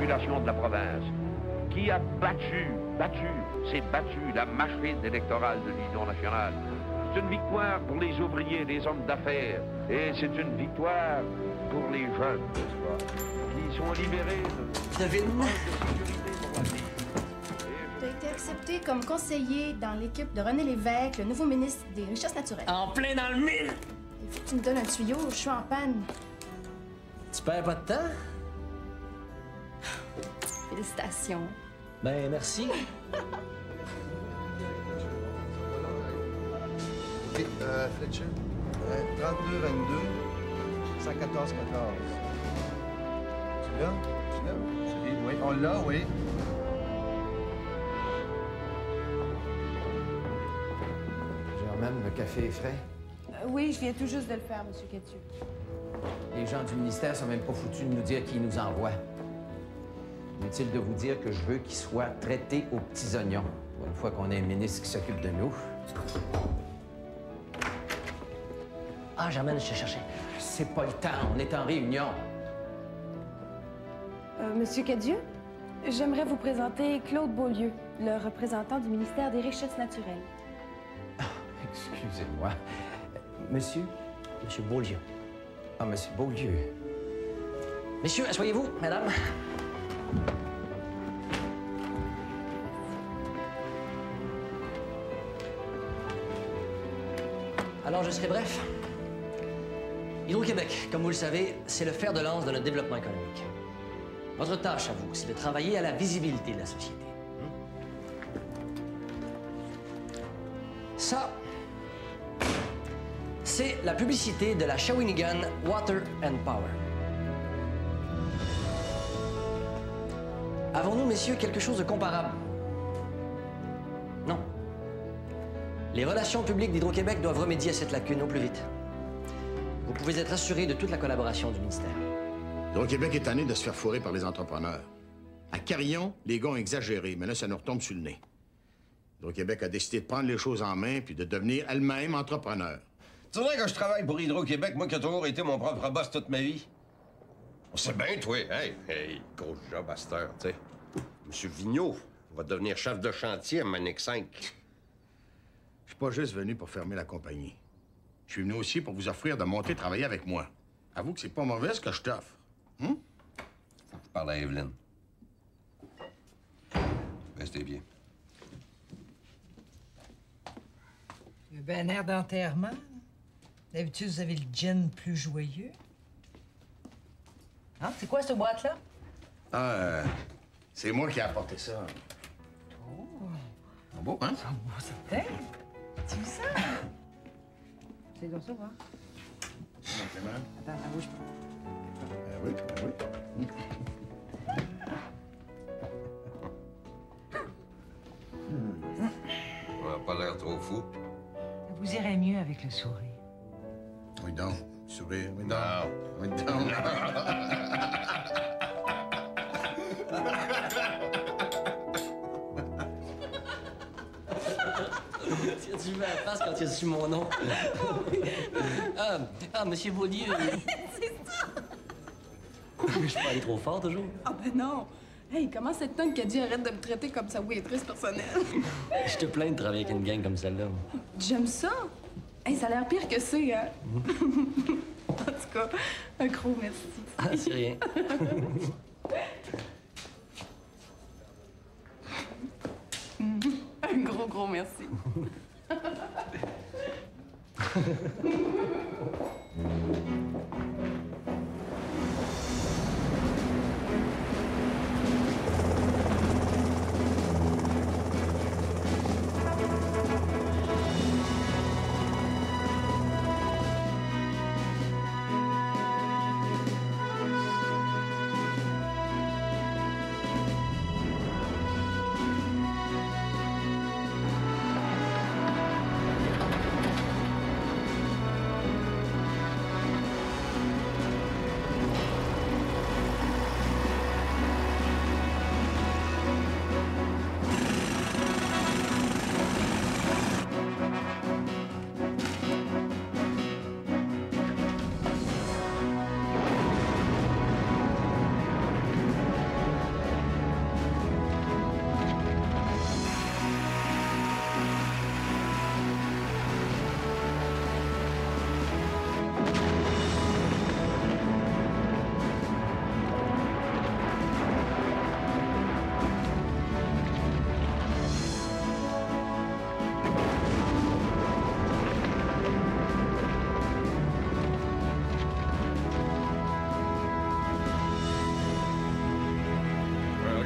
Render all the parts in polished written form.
population de la province, qui a s'est battu la machine électorale de l'Union nationale. C'est une victoire pour les ouvriers, les hommes d'affaires, et c'est une victoire pour les jeunes, n'est-ce pas, qui sont libérés de sécurité pour la vie. Tu as été accepté comme conseiller dans l'équipe de René Lévesque, le nouveau ministre des Richesses naturelles. En plein dans le mille! Il faut que tu me donnes un tuyau, je suis en panne. Tu perds pas de temps? Félicitations. Ben, merci. OK, Fletcher, 32-22, 114-14. Tu l'as? Oui, on l'a, oui. Germaine, le café est frais? Oui, je viens tout juste de le faire, M. Cadieux. Les gens du ministère sont même pas foutus de nous dire qui nous envoie. Inutile de vous dire que je veux qu'ils soient traités aux petits oignons, pour une fois qu'on a un ministre qui s'occupe de nous. Ah, Germaine, je te cherchais. C'est pas le temps, on est en réunion. Monsieur Cadieux, j'aimerais vous présenter Claude Beaulieu, le représentant du ministère des Richesses naturelles. Excusez-moi. Monsieur? Monsieur Beaulieu. Ah, Monsieur Beaulieu. Messieurs, asseyez-vous, madame. Alors, je serai bref. Hydro-Québec, comme vous le savez, c'est le fer de lance de notre développement économique. Votre tâche à vous, c'est de travailler à la visibilité de la société. Ça, c'est la publicité de la Shawinigan Water and Power. Avons-nous, messieurs, quelque chose de comparable? Non. Les relations publiques d'Hydro-Québec doivent remédier à cette lacune au plus vite. Vous pouvez être assuré de toute la collaboration du ministère. Hydro-Québec est tanné de se faire fourrer par les entrepreneurs. À Carillon, les gars ont exagéré, mais là, ça nous retombe sur le nez. Hydro-Québec a décidé de prendre les choses en main puis de devenir elle-même entrepreneur. Tu voudrais que je travaille pour Hydro-Québec, moi qui ai toujours été mon propre boss toute ma vie? On sait bien, toi. Hey, gros job à cette heure, tu sais. Monsieur Vigneault va devenir chef de chantier à Manic 5. Je suis pas juste venu pour fermer la compagnie. Je suis venu aussi pour vous offrir de monter travailler avec moi. Avoue que c'est pas mauvais ce que je t'offre. Hum? Faut que je parle à Evelyne. Restez bien. Il a bien air d'enterrement. D'habitude, vous avez le gin plus joyeux. Hein? C'est quoi, cette boîte-là? C'est moi qui ai apporté ça. Oh! C'est beau, hein? C'est beau, certain. Tu veux ça? C'est comme ça, va. Attends, bouge pas. Oui. On n'a pas l'air trop fou. Vous irez mieux avec le sourire. Oui donc, sourire, oui donc. Non. Oui donc. Tu veux la face quand tu as su mon nom. Monsieur Beaulieu. C'est ça! Je suis pas allé trop fort, toujours? Ah ben non! Hey, comment cette tonne Cadieux arrête de me traiter comme sa waitress personnelle? Je te plains de travailler avec une gang comme celle-là. J'aime ça! Hey, ça a l'air pire que c'est, hein? En tout cas, un gros merci. Ah, c'est rien. Un gros merci.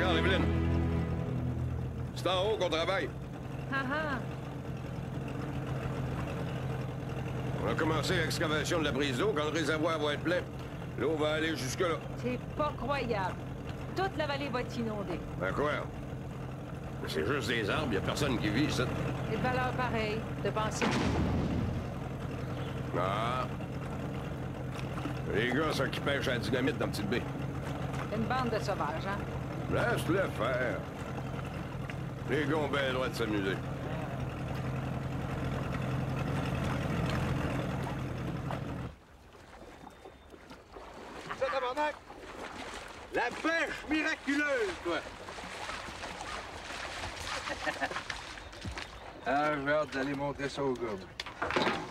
Regarde, Evelyne. C'est en haut qu'on travaille. On a commencé l'excavation de la prise d'eau quand le réservoir va être plein. L'eau va aller jusque-là. C'est pas croyable. Toute la vallée va être inondée. Ben quoi? C'est juste des arbres, y a personne qui vit ici. C'est de valeur pareille, de penser. Ah. Les gars, ça qui pêchent à la dynamite dans Petite Baie. C'est une bande de sauvages, hein? Laisse-le faire. Les gars ont bien le droit de s'amuser. Ça, tabarnak! La pêche miraculeuse, toi! Ah, j'ai hâte d'aller montrer ça au gars.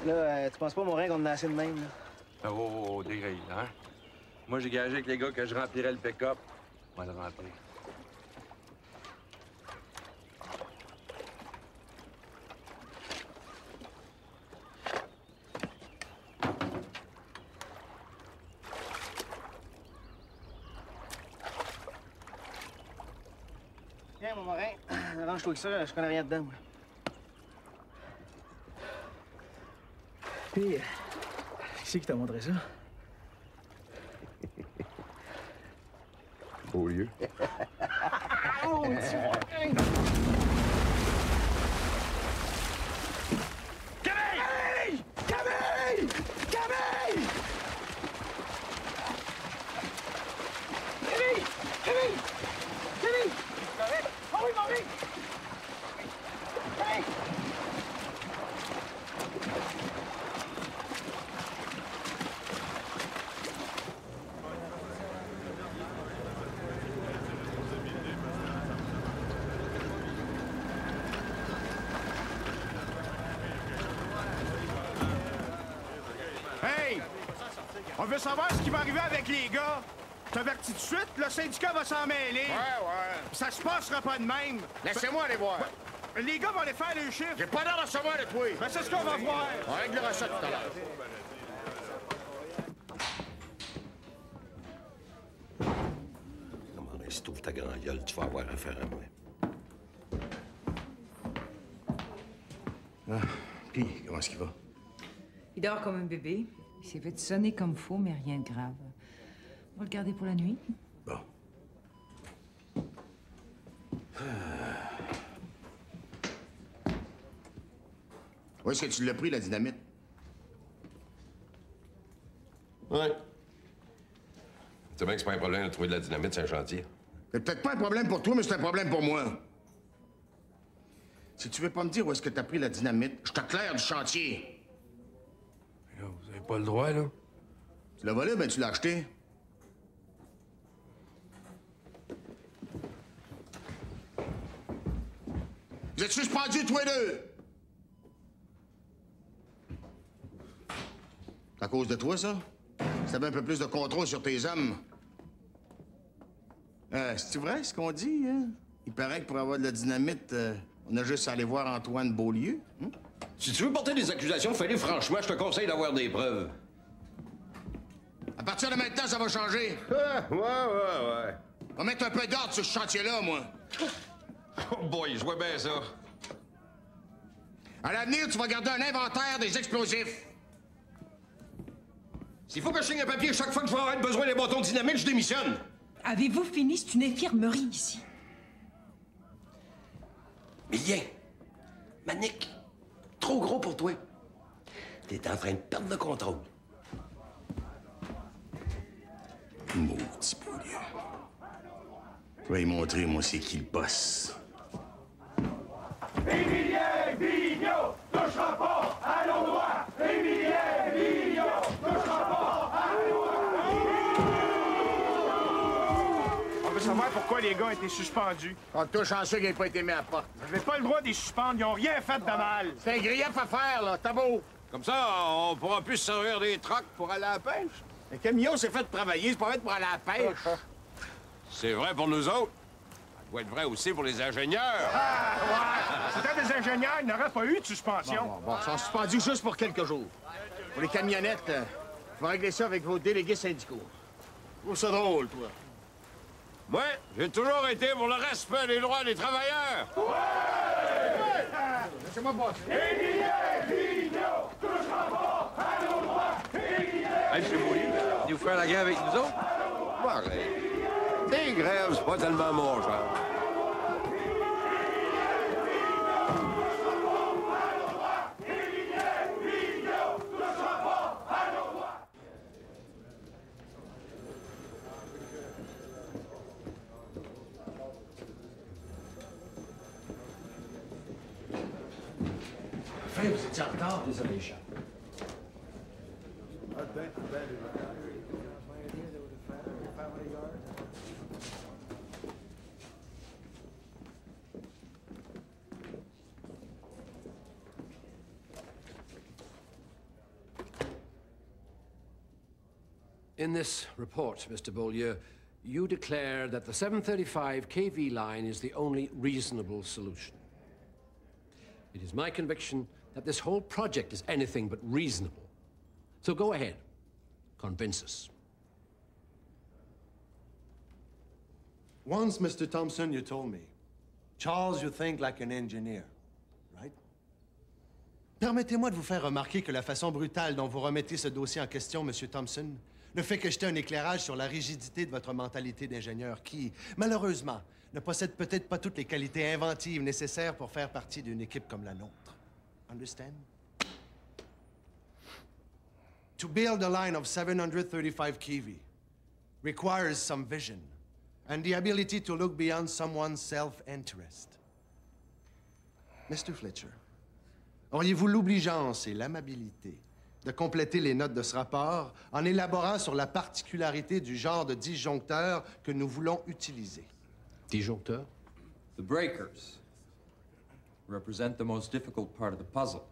Là, tu penses pas, mon règne, on en a assez de même, là? Oh, des grilles, hein? Moi, j'ai gagé avec les gars que je remplirais le pick-up. On va le remplir. Tiens, mon marin, arrange-toi avec ça, je connais rien dedans, moi. Puis, qui c'est qui t'a montré ça? Beaulieu. Oh, Dieu! Camille! Camille! Camille! Camille! Camille! Camille! Oh oui, Marie! Camille! Hey! On veut savoir ce qui va arriver avec les gars. T'avertis tout de suite, le syndicat va s'en mêler. Ouais. Ça se passera pas de même. Laissez-moi aller voir. Les gars vont aller faire le chiffre. J'ai pas l'air de recevoir de toi. Ben, c'est ce qu'on va voir. On réglera ça tout à l'heure. Comment si t'ouvres ta grande gueule, tu vas avoir affaire à moi. Ah, puis, comment est-ce qu'il va? Il dort comme un bébé. Il s'est fait sonner comme faux, mais rien de grave. On va le garder pour la nuit. Bon. Où est-ce que tu l'as pris, la dynamite? Ouais. Tu sais bien que c'est pas un problème de trouver de la dynamite sur un chantier. C'est peut-être pas un problème pour toi, mais c'est un problème pour moi. Si tu veux pas me dire où est-ce que t'as pris la dynamite, je t'éclaire du chantier. Là, vous avez pas le droit, là? Tu l'as volé, ben tu l'as acheté. Vous êtes suspendus, tous les deux! C'est à cause de toi, ça? Si t'avais un peu plus de contrôle sur tes hommes. C'est-tu vrai, ce qu'on dit, hein? Il paraît que pour avoir de la dynamite, on a juste à aller voir Antoine Beaulieu. Hein? Si tu veux porter des accusations, fallait franchement, je te conseille d'avoir des preuves. À partir de maintenant, ça va changer. Ouais. On va mettre un peu d'ordre sur ce chantier-là, moi. Oh boy, je vois bien ça. À l'avenir, tu vas garder un inventaire des explosifs. S'il faut que je signe un papier chaque fois que je vais avoir besoin des bâtons de dynamite, je démissionne. Avez-vous fini? C'est une infirmerie ici. Bien. Manique, trop gros pour toi. T'es en train de perdre le contrôle. Maudit Beaulieu. Je vais lui montrer, moi, c'est qui le boss. Émilien Vigneault touchera pas à l'eau droit! Émilien Vigneault touchera pas à l'eau droit! On veut savoir pourquoi les gars ont été suspendus. On te touche chanceux qu'ils n'aient pas été mis à porte. Vous n'avez pas le droit de les suspendre. Ils n'ont rien fait de mal. C'est un grief à faire, là. T'as beau. Comme ça, on pourra plus se servir des trocs pour aller à la pêche. Le camion s'est fait travailler, c'est pas fait pour aller à la pêche. C'est vrai pour nous autres. Ça doit être vrai aussi pour les ingénieurs. C'était des ingénieurs, il n'aurait pas eu de suspension. Bon, ils sont suspendus juste pour quelques jours. Pour les camionnettes, faut régler ça avec vos délégués syndicaux. Je trouve ça drôle, toi. Moi, j'ai toujours été pour le respect des droits des travailleurs. Laissez-moi passer. Les billets, Vigneault, touchera pas à nos droits. Hey, M. Beaulieu, vous faire la guerre avec nous autres? Bon, arrête. Des grèves, c'est pas tellement mon genre. Enfin, vous étiez en retard. Désolé, Charles. In this report, Mr. Beaulieu, you declare that the 735 kV line is the only reasonable solution. It is my conviction that this whole project is anything but reasonable. So go ahead. Convince us. Once, Mr. Thompson, you told me, Charles, you think like an engineer, right? Permettez-moi de vous faire remarquer que la façon brutale dont vous remettez ce dossier en question, Monsieur Thompson, ne fait que jeter un éclairage sur la rigidité de votre mentalité d'ingénieur qui, malheureusement, ne possède peut-être pas toutes les qualités inventives nécessaires pour faire partie d'une équipe comme la nôtre. Understand? To build a line of 735 kV requires some vision and the ability to look beyond someone's self-interest. Mr. Fletcher, auriez-vous l'obligeance et l'amabilité de compléter les notes de ce rapport en élaborant sur la particularité du genre de disjoncteur que nous voulons utiliser? Disjoncteur? The breakers represent the most difficult part of the puzzle.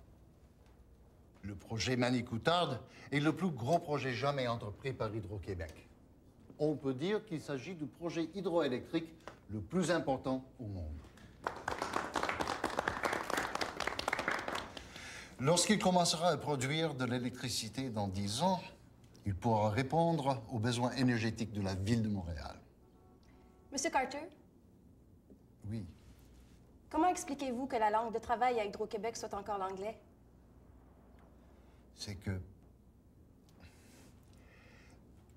Le projet Manicoutarde est le plus gros projet jamais entrepris par Hydro-Québec. On peut dire qu'il s'agit du projet hydroélectrique le plus important au monde. Lorsqu'il commencera à produire de l'électricité dans 10 ans, il pourra répondre aux besoins énergétiques de la ville de Montréal. Monsieur Carter? Oui. Comment expliquez-vous que la langue de travail à Hydro-Québec soit encore l'anglais? C'est que...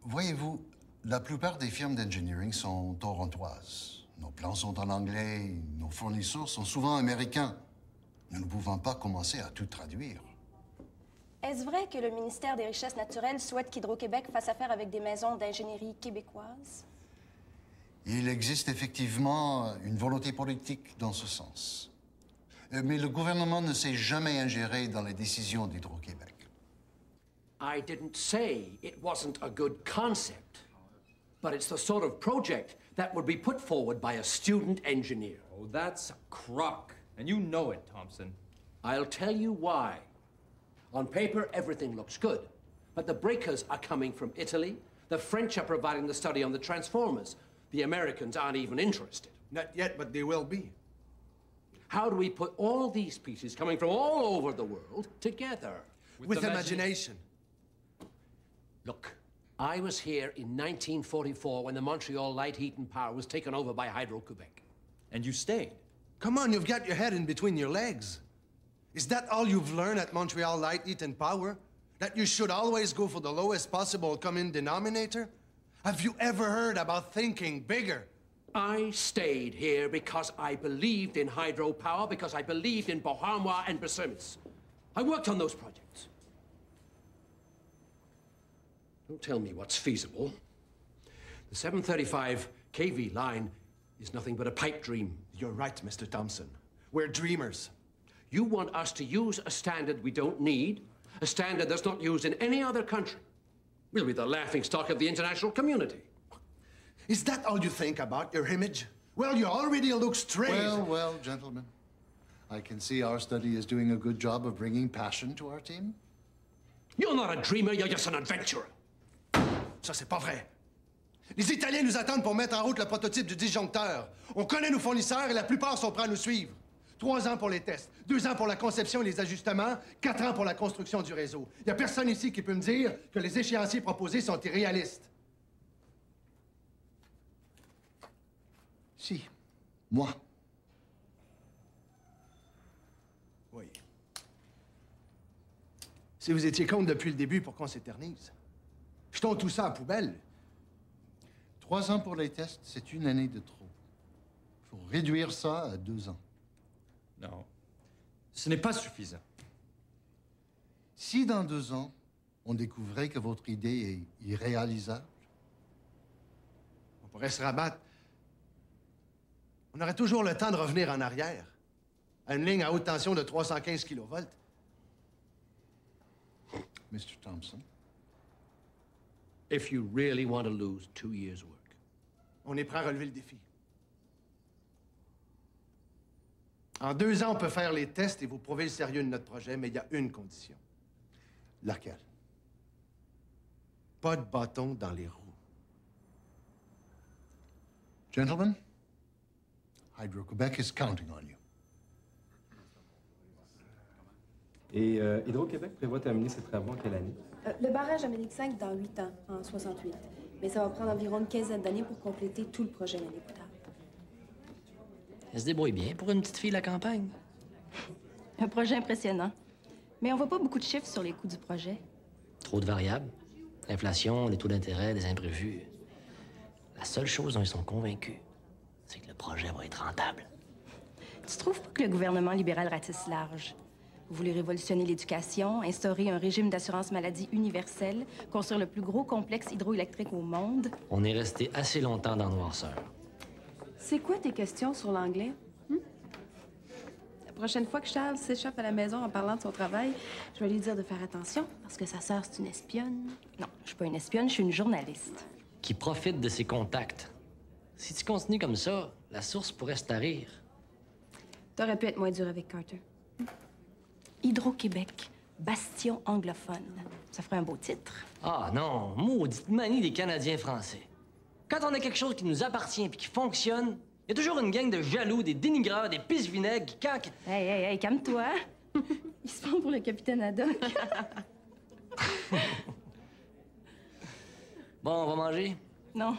Voyez-vous, la plupart des firmes d'engineering sont torontoises. Nos plans sont en anglais, nos fournisseurs sont souvent américains. Nous ne pouvons pas commencer à tout traduire. Est-ce vrai que le ministère des Richesses naturelles souhaite qu'Hydro-Québec fasse affaire avec des maisons d'ingénierie québécoises? Il existe effectivement une volonté politique dans ce sens. Mais le gouvernement ne s'est jamais ingéré dans les décisions d'Hydro-Québec. I didn't say it wasn't a good concept, but it's the sort of project that would be put forward by a student engineer. Oh, that's a crock. And you know it, Thompson. I'll tell you why. On paper, everything looks good. But the breakers are coming from Italy. The French are providing the study on the transformers. The Americans aren't even interested. Not yet, but they will be. How do we put all these pieces coming from all over the world together? With imagination. Look, I was here in 1944 when the Montreal Light, Heat and Power was taken over by Hydro-Québec. And you stayed. Come on, you've got your head in between your legs. Is that all you've learned at Montreal Light, Heat and Power? That you should always go for the lowest possible common denominator? Have you ever heard about thinking bigger? I stayed here because I believed in hydropower, because I believed in Boharmois and Bersemis. I worked on those projects. Don't tell me what's feasible. The 735 kV line is nothing but a pipe dream. You're right, Mr. Thompson. We're dreamers. You want us to use a standard we don't need, a standard that's not used in any other country. We'll be the laughingstock of the international community. Is that all you think about, your image? Well, you already look straight. Well, gentlemen. I can see our study is doing a good job of bringing passion to our team. You're not a dreamer, you're just an adventurer. Ça, c'est pas vrai. Les Italiens nous attendent pour mettre en route le prototype du disjoncteur. On connaît nos fournisseurs et la plupart sont prêts à nous suivre. 3 ans pour les tests, 2 ans pour la conception et les ajustements, 4 ans pour la construction du réseau. Il n'y a personne ici qui peut me dire que les échéanciers proposés sont irréalistes. Si. Moi. Oui. Si vous étiez contre depuis le début, pourquoi on s'éternise? Jetons tout ça à la poubelle. 3 ans pour les tests, c'est une année de trop. Il faut réduire ça à 2 ans. Non. Ce n'est pas suffisant. Si dans 2 ans, on découvrait que votre idée est irréalisable, on pourrait se rabattre. On aurait toujours le temps de revenir en arrière. À une ligne à haute tension de 315 kV. Mr. Thompson. If you really want to lose 2 years' work. On est prêt à relever le défi. En 2 ans, on peut faire les tests et vous prouver le sérieux de notre projet, mais il y a une condition. Laquelle? Pas de bâton dans les roues. Gentlemen, Hydro-Québec is counting on you. Et Hydro-Québec prévoit terminer ses travaux en quelle année? Le barrage Amérique 5 dans 8 ans, en 68. Mais ça va prendre environ une quinzaine d'années pour compléter tout le projet l'année plus tard. Elle se débrouille bien pour une petite fille de la campagne. Un projet impressionnant. Mais on voit pas beaucoup de chiffres sur les coûts du projet. Trop de variables. L'inflation, les taux d'intérêt, des imprévus. La seule chose dont ils sont convaincus, c'est que le projet va être rentable. Tu trouves pas que le gouvernement libéral ratisse large? Vous voulez révolutionner l'éducation, instaurer un régime d'assurance maladie universel, construire le plus gros complexe hydroélectrique au monde. On est resté assez longtemps dans la noirceur. C'est quoi tes questions sur l'anglais? La prochaine fois que Charles s'échappe à la maison en parlant de son travail, je vais lui dire de faire attention, parce que sa sœur, c'est une espionne. Non, je suis pas une espionne, je suis une journaliste. Qui profite de ses contacts. Si tu continues comme ça, la source pourrait se tarir. T'aurais pu être moins dur avec Carter. Hydro-Québec, bastion anglophone. Ça ferait un beau titre. Ah non, maudite manie des Canadiens français. Quand on a quelque chose qui nous appartient et qui fonctionne, il y a toujours une gang de jaloux, des dénigreurs, des pisse-vinaigres qui caquent. Hey, calme-toi. Il se prend pour le capitaine Haddock. Bon, on va manger? Non.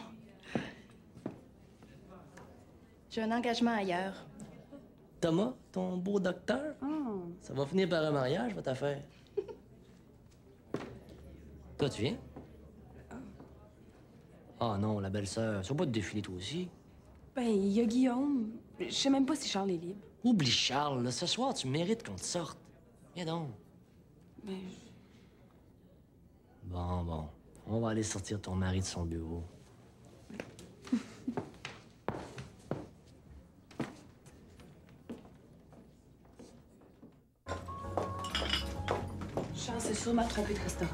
J'ai un engagement ailleurs. Thomas, ton beau docteur? Ça va finir par un mariage, votre affaire. Toi, tu viens? Ah non, la belle-sœur, tu vas pas te défiler toi aussi? Ben, il y a Guillaume. Je sais même pas si Charles est libre. Oublie Charles, là. Ce soir, tu mérites qu'on te sorte. Viens donc. Ben, Bon. On va aller sortir ton mari de son bureau. Charles, c'est sûr, m'a trompé de restaurant.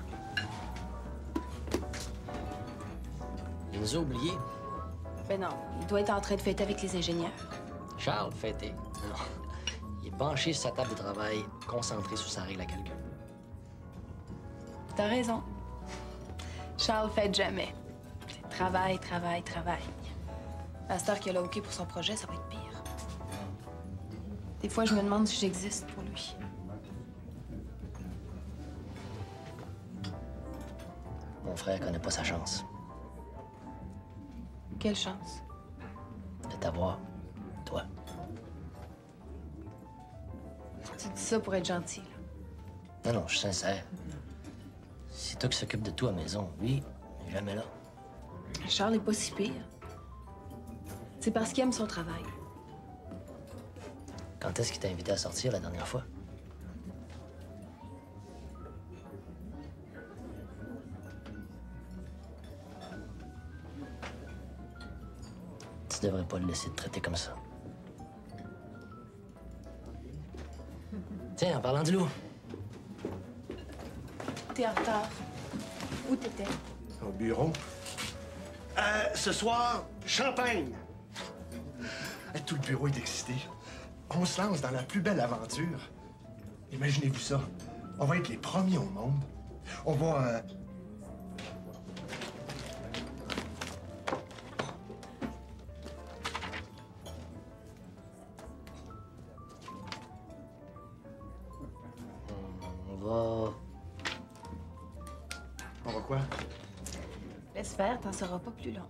Il nous a oubliés. Ben non, il doit être en train de fêter avec les ingénieurs. Charles, fêté. Non. Il est penché sur sa table de travail, concentré sur sa règle à calcul. T'as raison. Charles fête jamais. C'est travail. À cette heure qu'il a le OK pour son projet, ça va être pire. Des fois, je me demande si j'existe pour lui. Mon frère connaît pas sa chance Quelle chance. de t'avoir, toi. Tu dis ça pour être gentil, là. Non, je suis sincère. C'est toi qui s'occupe de tout à la maison. Lui, il est jamais là. Charles est pas si pire. C'est parce qu'il aime son travail. Quand est-ce qu'il t'a invité à sortir la dernière fois? Tu devrais pas le laisser te traiter comme ça. Tiens, en parlant du loup. T'es en retard. Où t'étais? Au bureau. Ce soir, champagne! Tout le bureau est excité. On se lance dans la plus belle aventure. Imaginez-vous ça. On va être les premiers au monde. On va... On va quoi? Laisse faire, t'en seras pas plus long.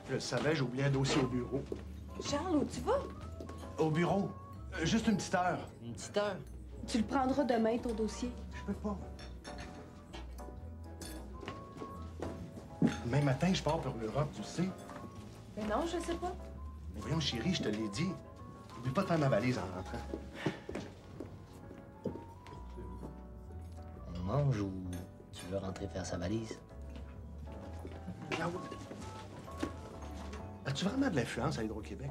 Je le savais, j'ai oublié un dossier au bureau. Charles, où tu vas? Au bureau. Juste une petite heure. Une petite heure? Tu le prendras demain, ton dossier. Je peux pas. Demain matin, je pars pour l'Europe, tu le sais. Mais non, je sais pas. Mais voyons, chérie, je te l'ai dit. N'oublie pas de faire ma valise en rentrant. On mange ou tu veux rentrer faire sa valise? Claude, as-tu vraiment de l'influence à Hydro-Québec?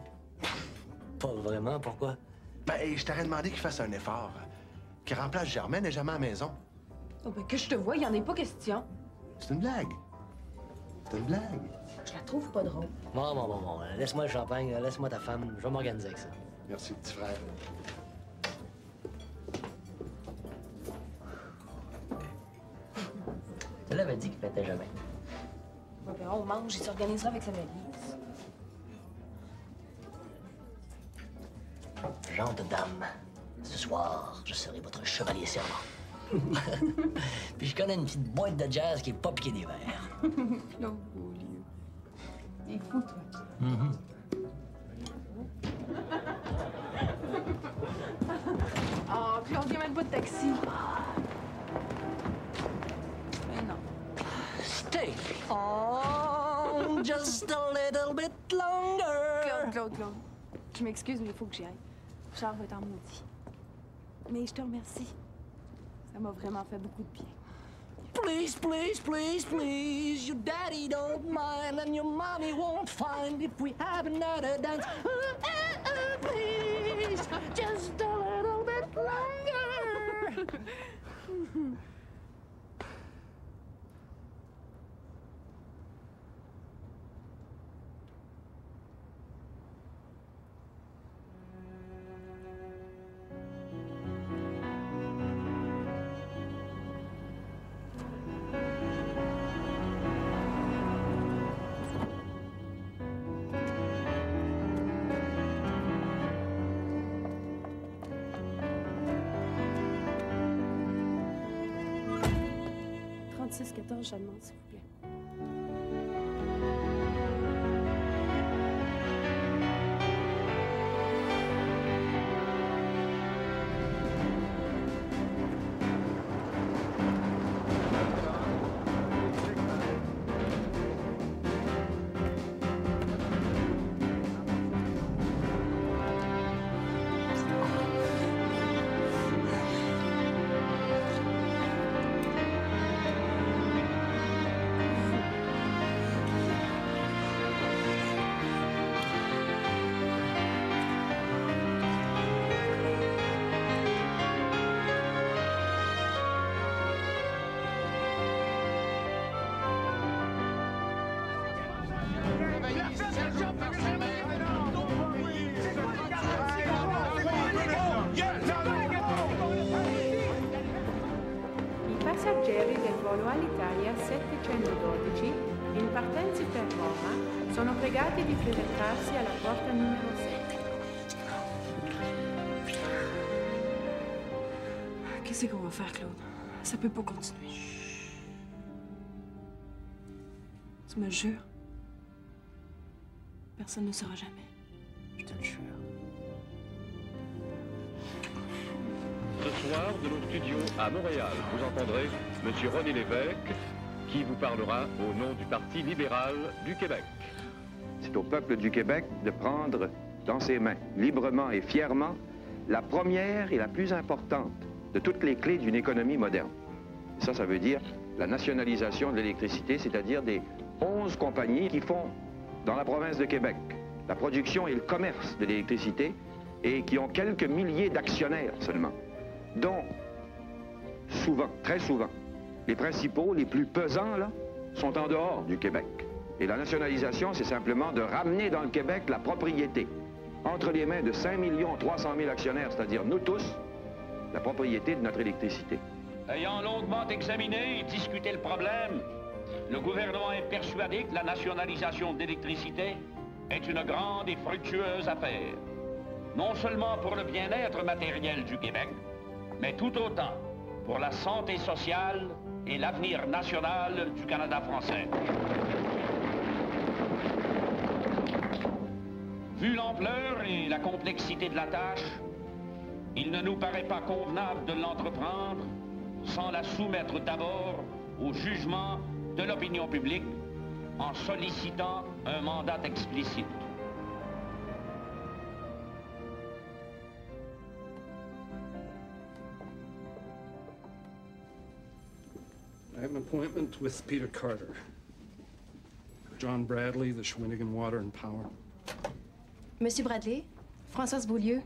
Pas vraiment, pourquoi? Ben, je t'aurais demandé qu'il fasse un effort. Qu'il remplace Germaine et jamais à la maison. Oh, ben, que je te vois, il y en est pas question. C'est une blague. C'est une blague. Je la trouve pas drôle. Bon. Laisse-moi le champagne, laisse-moi ta femme. Je vais m'organiser avec ça. Merci, petit frère. Tu l'avais dit qu'il pétait jamais. Ouais, ben, on mange, il s'organisera avec sa valise. Gente de dame, ce soir, je serai votre chevalier servant. Puis je connais une petite boîte de jazz qui est pas piquée des verres. Claude Beaulieu. T'es fou, toi. Oh, Claude, viens même pas de taxi. Mais non. Stay on just a little bit longer. Claude. Je m'excuse, mais il faut que j'y aille. Charles va être en maudit. Mais je te remercie. Ça m'a vraiment fait beaucoup de bien. Please, your daddy don't mind and your mommy won't find if we have another dance. Please, just a little bit longer. je te demande, s'il vous plaît. I passeggeri del volo Alitalia 712 in partenza per Roma sono pregati di presentarsi alla porta numero 7. Qu'est-ce qu'on va faire, Claude? Ça peut pas continuer. Tu me le jures? Personne ne saura jamais. Je te le jure. Ce soir, de nos studios à Montréal, vous entendrez M. René Lévesque, qui vous parlera au nom du Parti libéral du Québec. C'est au peuple du Québec de prendre dans ses mains, librement et fièrement, la première et la plus importante de toutes les clés d'une économie moderne. Et ça veut dire la nationalisation de l'électricité, c'est-à-dire des 11 compagnies qui font, dans la province de Québec, la production et le commerce de l'électricité et qui ont quelques milliers d'actionnaires seulement, dont souvent, très souvent, les principaux, les plus pesants, là, sont en dehors du Québec. Et la nationalisation, c'est simplement de ramener dans le Québec la propriété, entre les mains de 5 300 000 actionnaires, c'est-à-dire nous tous, la propriété de notre électricité. Ayant longuement examiné et discuté le problème, le gouvernement est persuadé que la nationalisation de l'électricité est une grande et fructueuse affaire. Non seulement pour le bien-être matériel du Québec, mais tout autant pour la santé sociale et l'avenir national du Canada français. Vu l'ampleur et la complexité de la tâche, il ne nous paraît pas convenable de l'entreprendre sans la soumettre d'abord au jugement de l'opinion publique en sollicitant un mandat explicite. I have an appointment with Peter Carter. John Bradley, the Shawinigan Water and Power. Monsieur Bradley, Françoise Beaulieu.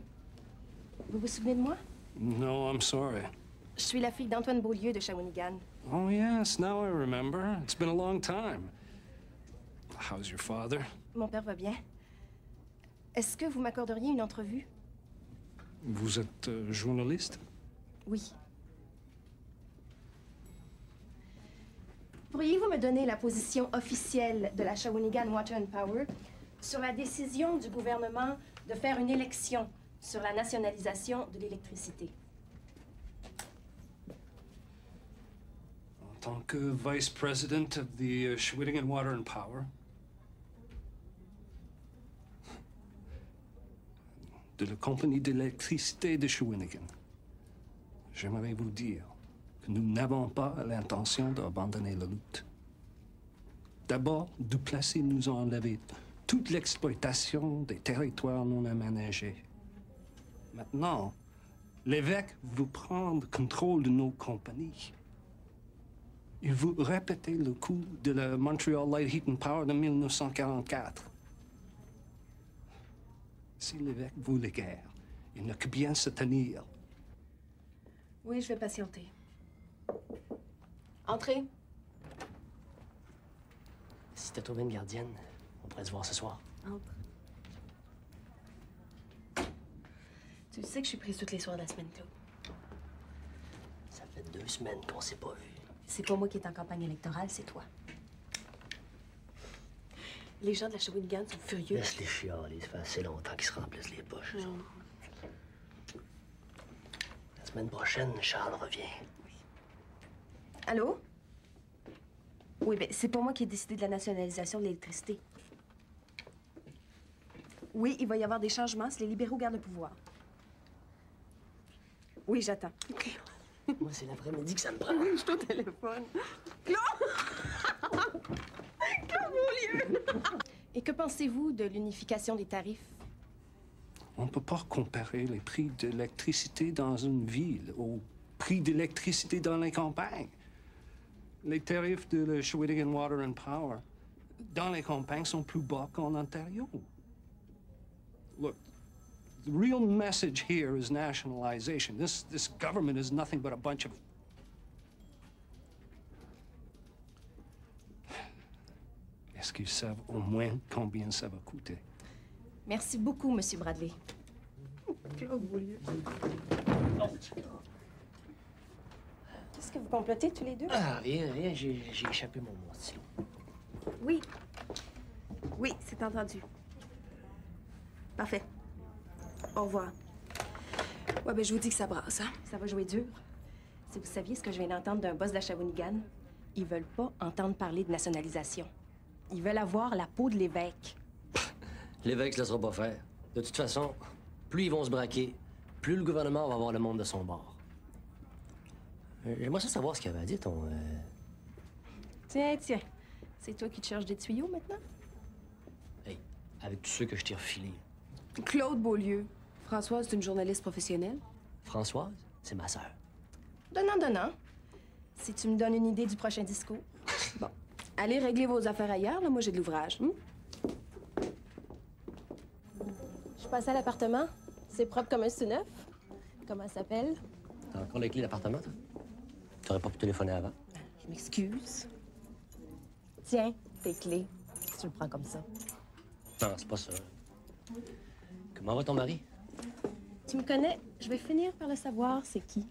Vous vous souvenez de moi? No, I'm sorry. Je suis la fille d'Antoine Beaulieu de Shawinigan. Oh, yes, now I remember. It's been a long time. How's your father? Mon père va bien. Est-ce que vous m'accorderiez une entrevue? Vous êtes journaliste? Oui. Pourriez-vous me donner la position officielle de la Shawinigan Water and Power sur la décision du gouvernement de faire une élection sur la nationalisation de l'électricité? En tant que Vice President of the Shawinigan Water and Power, de la compagnie d'électricité de Shawinigan, j'aimerais vous dire que nous n'avons pas l'intention d'abandonner la lutte. D'abord, Duplessis nous a enlevé toute l'exploitation des territoires non aménagés. Maintenant, l'évêque veut prendre contrôle de nos compagnies. Il veut répéter le coup de la Montreal Light Heat and Power de 1944. Si l'évêque veut la guerre, il n'a que bien se tenir. Oui, je vais patienter. Entrez. Si t'as trouvé une gardienne, on pourrait se voir ce soir. Entre. Tu sais que je suis prise toutes les soirs de la semaine, Claude. Ça fait 2 semaines qu'on s'est pas vus. C'est pas moi qui est en campagne électorale, c'est toi. Les gens de la Shawinigan sont furieux. Laisse-les chialer, ça fait assez longtemps qu'ils se remplissent les poches. eux autres. La semaine prochaine, Charles revient. Allô? Oui, bien, c'est pas moi qui ai décidé de la nationalisation de l'électricité. Oui, il va y avoir des changements si les libéraux gardent le pouvoir. Oui, j'attends. Moi, c'est l'après-midi que ça me prend. Oui, je suis au téléphone. Claude! Claude Beaulieu! Et que pensez-vous de l'unification des tarifs? On ne peut pas comparer les prix d'électricité dans une ville aux prix d'électricité dans les campagnes. Les tarifs de la Shawinigan Water and Power dans les campagnes sont plus bas qu'en Ontario. Look, the real message here is nationalization. This government is nothing but a bunch of... Est-ce qu'ils savent au moins combien ça va coûter? Merci beaucoup, Monsieur Bradley. Claude Beaulieu. Qu'est-ce que vous complotez tous les deux? Ah, rien, j'ai échappé mon stylo. Oui. Oui, c'est entendu. Parfait. Au revoir. Ouais, ben je vous dis que ça brasse, hein? Ça va jouer dur. Si vous saviez ce que je viens d'entendre d'un boss de la Shawinigan, ils veulent pas entendre parler de nationalisation. Ils veulent avoir la peau de l'évêque. L'évêque se laissera pas faire. De toute façon, plus ils vont se braquer, plus le gouvernement va avoir le monde de son bord. J'aimerais ça savoir ce qu'il avait à dire, ton... Tiens. C'est toi qui te cherches des tuyaux, maintenant? Hey, avec tous ceux que je t'ai refilés. Claude Beaulieu. Françoise, c'est une journaliste professionnelle. Françoise, c'est ma sœur. Donnant. Si tu me donnes une idée du prochain discours. Bon. Allez régler vos affaires ailleurs, là. Moi, j'ai de l'ouvrage. Je passe à l'appartement. C'est propre comme un sous-neuf. Comment ça s'appelle? T'as encore les clés d'appartement, toi? T'aurais pas pu téléphoner avant? Je m'excuse. Tiens, tes clés. Si tu le prends comme ça. Non, c'est pas ça. Comment va ton mari? Tu me connais, je vais finir par le savoir, c'est qui.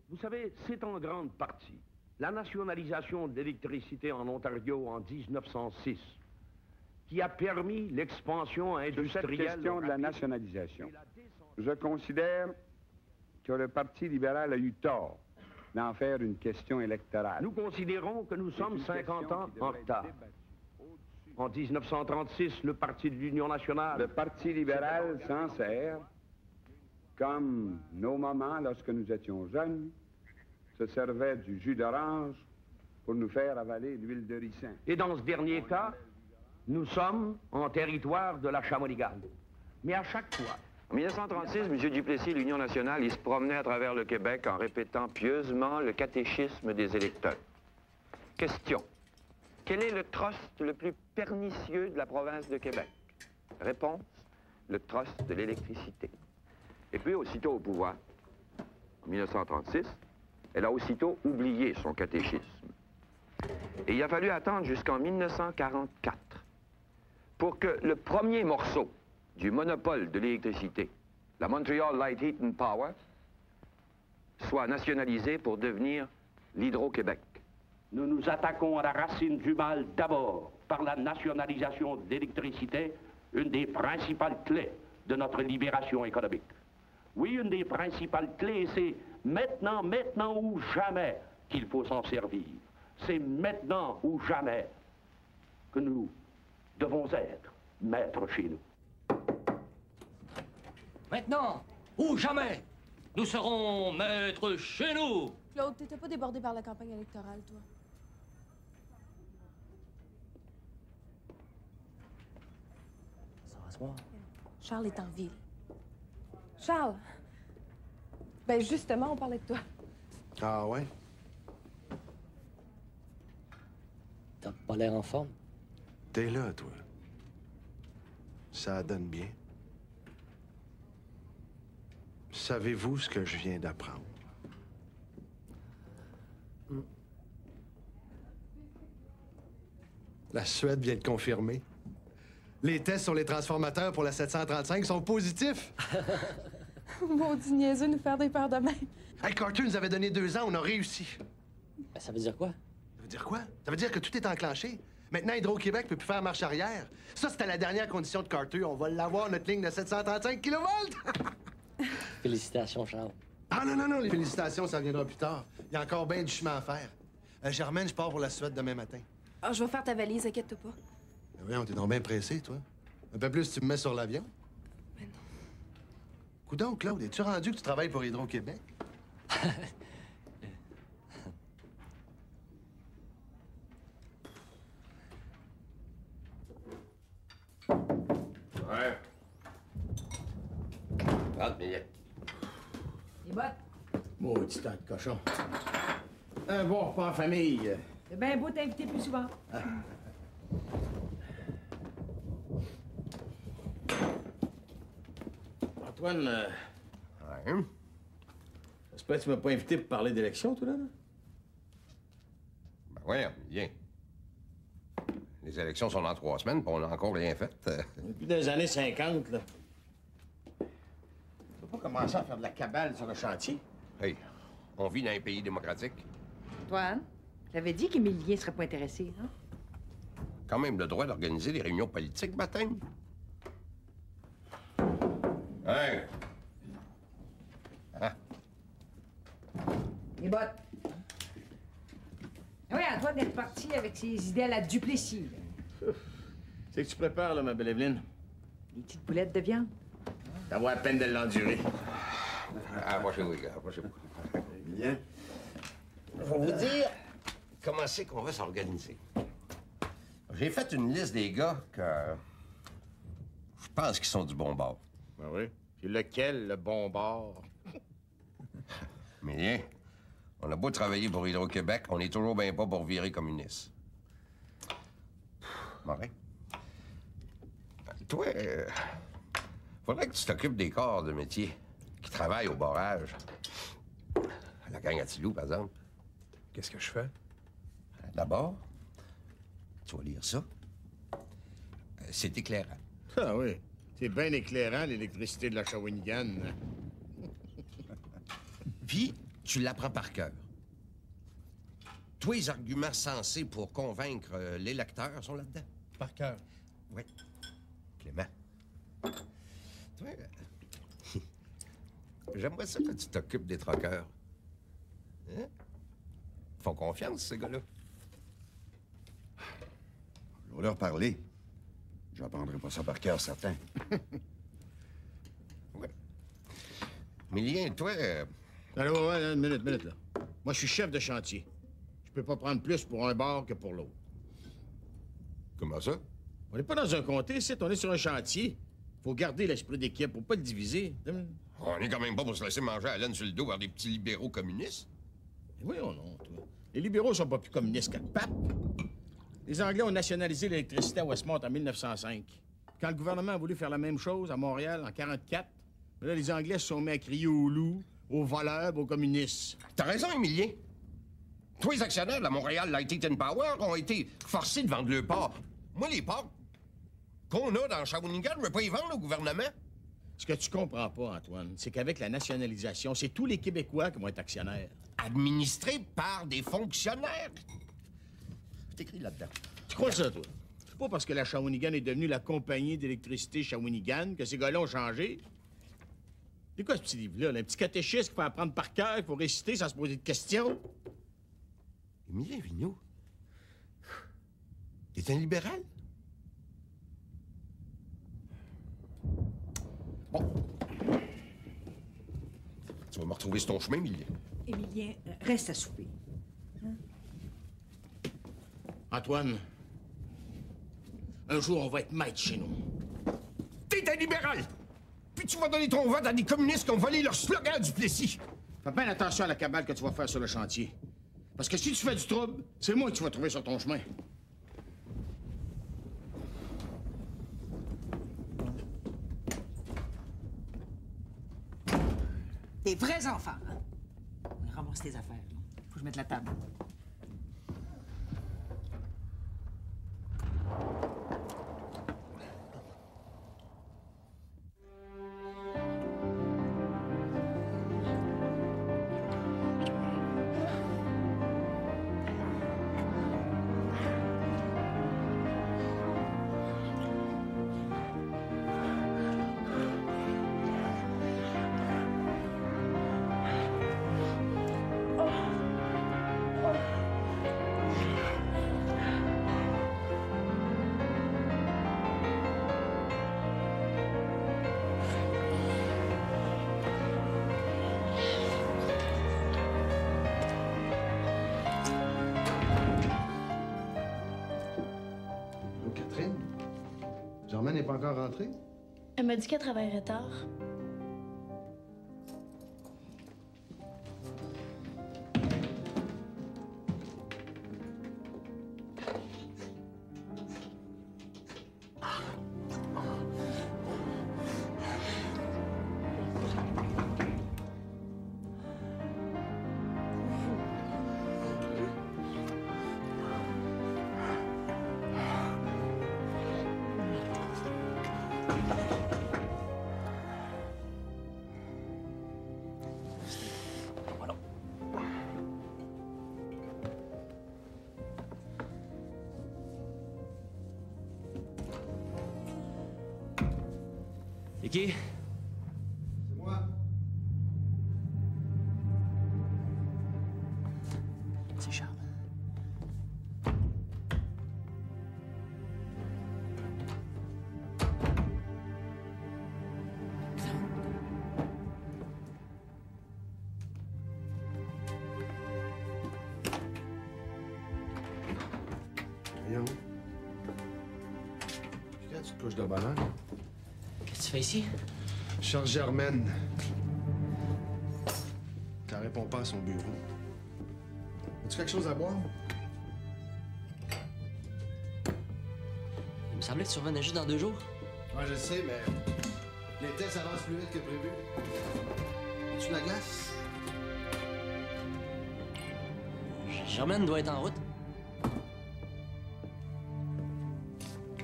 Vous savez, c'est en grande partie la nationalisation de l'électricité en Ontario en 1906 qui a permis l'expansion industrielle... Sur cette question de la nationalisation, je considère que le Parti libéral a eu tort d'en faire une question électorale. Nous considérons que nous sommes 50 ans en retard. En 1936, le Parti de l'Union nationale... Le Parti libéral s'en sert, comme nos mamans, lorsque nous étions jeunes, se servaient du jus d'orange pour nous faire avaler l'huile de ricin. Et dans ce dernier cas, nous sommes en territoire de la Shawinigan. Mais à chaque fois... En 1936, M. Duplessis et l'Union nationale, ils se promenaient à travers le Québec en répétant pieusement le catéchisme des électeurs. Question. Quel est le trust le plus pernicieux de la province de Québec? Réponse. Le trust de l'électricité. Et puis, aussitôt au pouvoir, en 1936, elle a aussitôt oublié son catéchisme. Et il a fallu attendre jusqu'en 1944 pour que le premier morceau du monopole de l'électricité, la Montreal Light Heat and Power, soit nationalisé pour devenir l'Hydro-Québec. Nous nous attaquons à la racine du mal d'abord par la nationalisation de l'électricité, une des principales clés de notre libération économique. Oui, une des principales clés, c'est maintenant ou jamais qu'il faut s'en servir. C'est maintenant ou jamais que nous devons être maîtres chez nous. Maintenant ou jamais, nous serons maîtres chez nous. Claude, t'étais pas débordé par la campagne électorale, toi? Ça va se voir. Charles est en ville. Charles! Ben justement, on parlait de toi. Ah ouais? T'as pas l'air en forme. T'es là, toi. Ça donne bien. Savez-vous ce que je viens d'apprendre? La Suède vient de confirmer. Les tests sur les transformateurs pour la 735 sont positifs. Maudit niaiseux nous faire des peurs de même. Hey, Carter nous avait donné 2 ans, on a réussi. Ben, ça veut dire quoi? Ça veut dire quoi? Ça veut dire que tout est enclenché. Maintenant, Hydro-Québec peut plus faire marche arrière. Ça, c'était la dernière condition de Carter. On va l'avoir, notre ligne de 735 kV. Félicitations, Charles. Ah non, les félicitations, ça viendra plus tard. Il y a encore bien du chemin à faire. Germaine, je pars pour la Suède demain matin. Ah, je vais faire ta valise, inquiète-toi pas. Oui, on t'est donc bien pressé, toi. Un peu plus, tu me mets sur l'avion. Mais non. Coudonc, Claude, es-tu rendu que tu travailles pour Hydro-Québec? Ouais. 30 minutes. Les bottes. Maudit tas de cochon. Un bon repas en famille. C'est bien beau t'inviter plus souvent. Antoine, ouais. J'espère que tu m'as pas invité pour parler d'élection, toi, là? Ben voyons, viens. Les élections sont dans 3 semaines, puis on n'a encore rien fait. Depuis les années 50, là. Tu vas pas commencer à faire de la cabale sur le chantier? Hey, on vit dans un pays démocratique. Antoine, j'avais dit qu'Émilien serait pas intéressé, hein? Quand même le droit d'organiser des réunions politiques, baptême. Hey! Ah. Les bottes. Oui, Antoine est parti avec ses idées à la Duplessis. C'est que tu prépares, là, ma belle Evelyne? Les petites boulettes de viande. Ça vaut la peine de l'endurer. Approchez-vous, les gars, approchez-vous. Bien. Je vais vous dire comment c'est qu'on va s'organiser. J'ai fait une liste des gars que je pense qu'ils sont du bon bord. Ben oui. Puis lequel, le bon bord? Mais rien. On a beau travailler pour Hydro-Québec, on est toujours bien pas pour virer communiste. Morin? Toi, faudrait que tu t'occupes des corps de métier qui travaillent au barrage. La gang à Tilou, par exemple. Qu'est-ce que je fais? D'abord, tu vas lire ça. C'est éclairant. Ah oui. C'est bien éclairant, l'électricité de la Shawinigan. Puis, tu l'apprends par cœur. Tous les arguments sensés pour convaincre l'électeur sont là-dedans. Par cœur? Oui. Clément. Toi, j'aimerais ça que tu t'occupes des troqueurs. Hein? Ils font confiance, ces gars-là. Je vais leur parler. Je n'apprendrai pas ça par cœur, certain. Ouais. Millien, toi... Allô, ouais, une minute, là. Moi, je suis chef de chantier. Je peux pas prendre plus pour un bar que pour l'autre. Comment ça? On n'est pas dans un comté, ici. On est sur un chantier. Faut garder l'esprit d'équipe, faut pas le diviser. On est quand même pas pour se laisser manger à la laine sur le dos par des petits libéraux communistes. Oui, oh non, toi. Les libéraux sont pas plus communistes que le pape. Les Anglais ont nationalisé l'électricité à Westmont en 1905. Quand le gouvernement a voulu faire la même chose à Montréal en 1944, là, les Anglais se sont mis à crier aux loups, aux voleurs, aux communistes. T'as raison, Émilien. Tous les actionnaires de la Montréal Lighting and Power ont été forcés de vendre leurs parts. Moi, les parts qu'on a dans Shawinigan, je veux pas y vendre au gouvernement. Ce que tu comprends pas, Antoine, c'est qu'avec la nationalisation, c'est tous les Québécois qui vont être actionnaires. Administrés par des fonctionnaires. C'est écrit là-dedans. Tu crois ça, toi? C'est pas parce que la Shawinigan est devenue la compagnie d'électricité Shawinigan que ces gars-là ont changé. C'est quoi ce petit livre-là? Un petit catéchisme qu'il faut apprendre par cœur, il faut réciter sans se poser de questions? Émilien Vigneault, t'es un libéral? Bon. Tu vas me retrouver sur ton chemin, Émilien. Émilien, reste à souper. Hein? Antoine, un jour, on va être maître chez nous. T'es un libéral! Puis tu vas donner ton vote à des communistes qui ont volé leur slogan du Plessis. Fais bien attention à la cabale que tu vas faire sur le chantier. Parce que si tu fais du trouble, c'est moi que tu vas trouver sur ton chemin. Des vrais enfants, hein? On ramasse tes affaires, là. Faut que je mette la table. Germaine n'est pas encore rentrée? Elle m'a dit qu'elle travaillerait tard. C'est qui? C'est moi. C'est Charles. Voyons. Qu'est-ce que tu te couches de bonheur? Qu'est-ce que tu fais ici? Charles Germaine. Ça répond pas à son bureau. As-tu quelque chose à boire? Il me semblait que tu revenais juste dans 2 jours. Ouais, je sais, mais les tests avancent plus vite que prévu. As-tu la glace? Germaine doit être en route.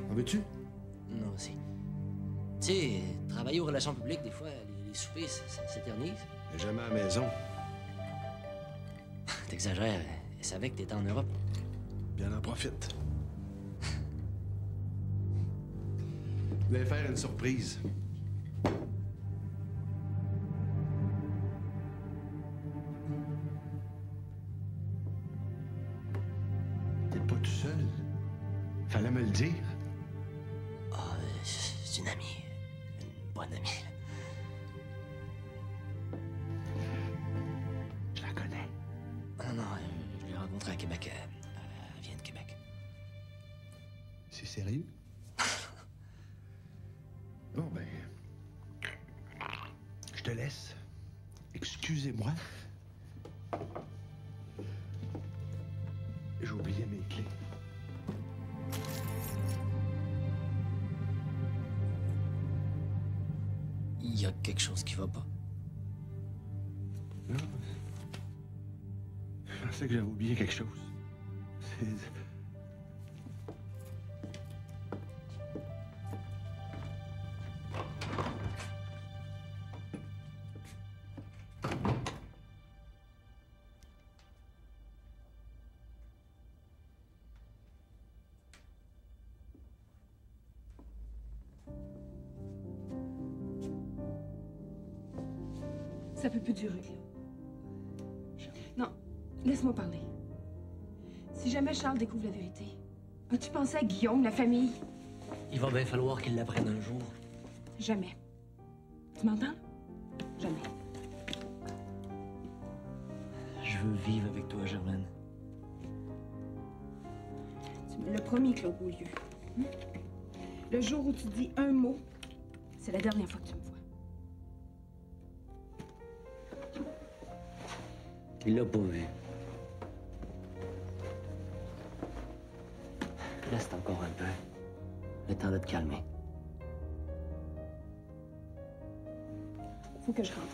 En veux-tu? Non, aussi. Tu sais, travailler aux relations publiques, des fois, les soupers, ça s'éternise. Elle est jamais à la maison. T'exagères. Elle savait que t'étais en Europe. Bien en profite. Je voulais faire une surprise. tout seul. Fallait me le dire. Ah, c'est une amie. Une bonne amie. Je la connais. Non, je l'ai rencontrée à Québec. Elle vient de Québec. C'est sérieux? Bon, ben... Je te laisse. Excusez-moi. J'ai oublié mes clés. Il y a quelque chose qui va pas. Non. Je pensais que j'avais oublié quelque chose. C'est... Ça peut plus durer, Léo. Non, laisse-moi parler. Si jamais Charles découvre la vérité, as-tu pensé à Guillaume, la famille? Il va bien falloir qu'il l'apprenne un jour. Jamais. Tu m'entends? Jamais. Je veux vivre avec toi, Germaine. Tu me l'as promis, Claude Beaulieu. Le jour où tu dis un mot, c'est la dernière fois que tu me vois. Il l'a pas vu. Reste encore un peu. Le temps de te calmer. Faut que je rentre.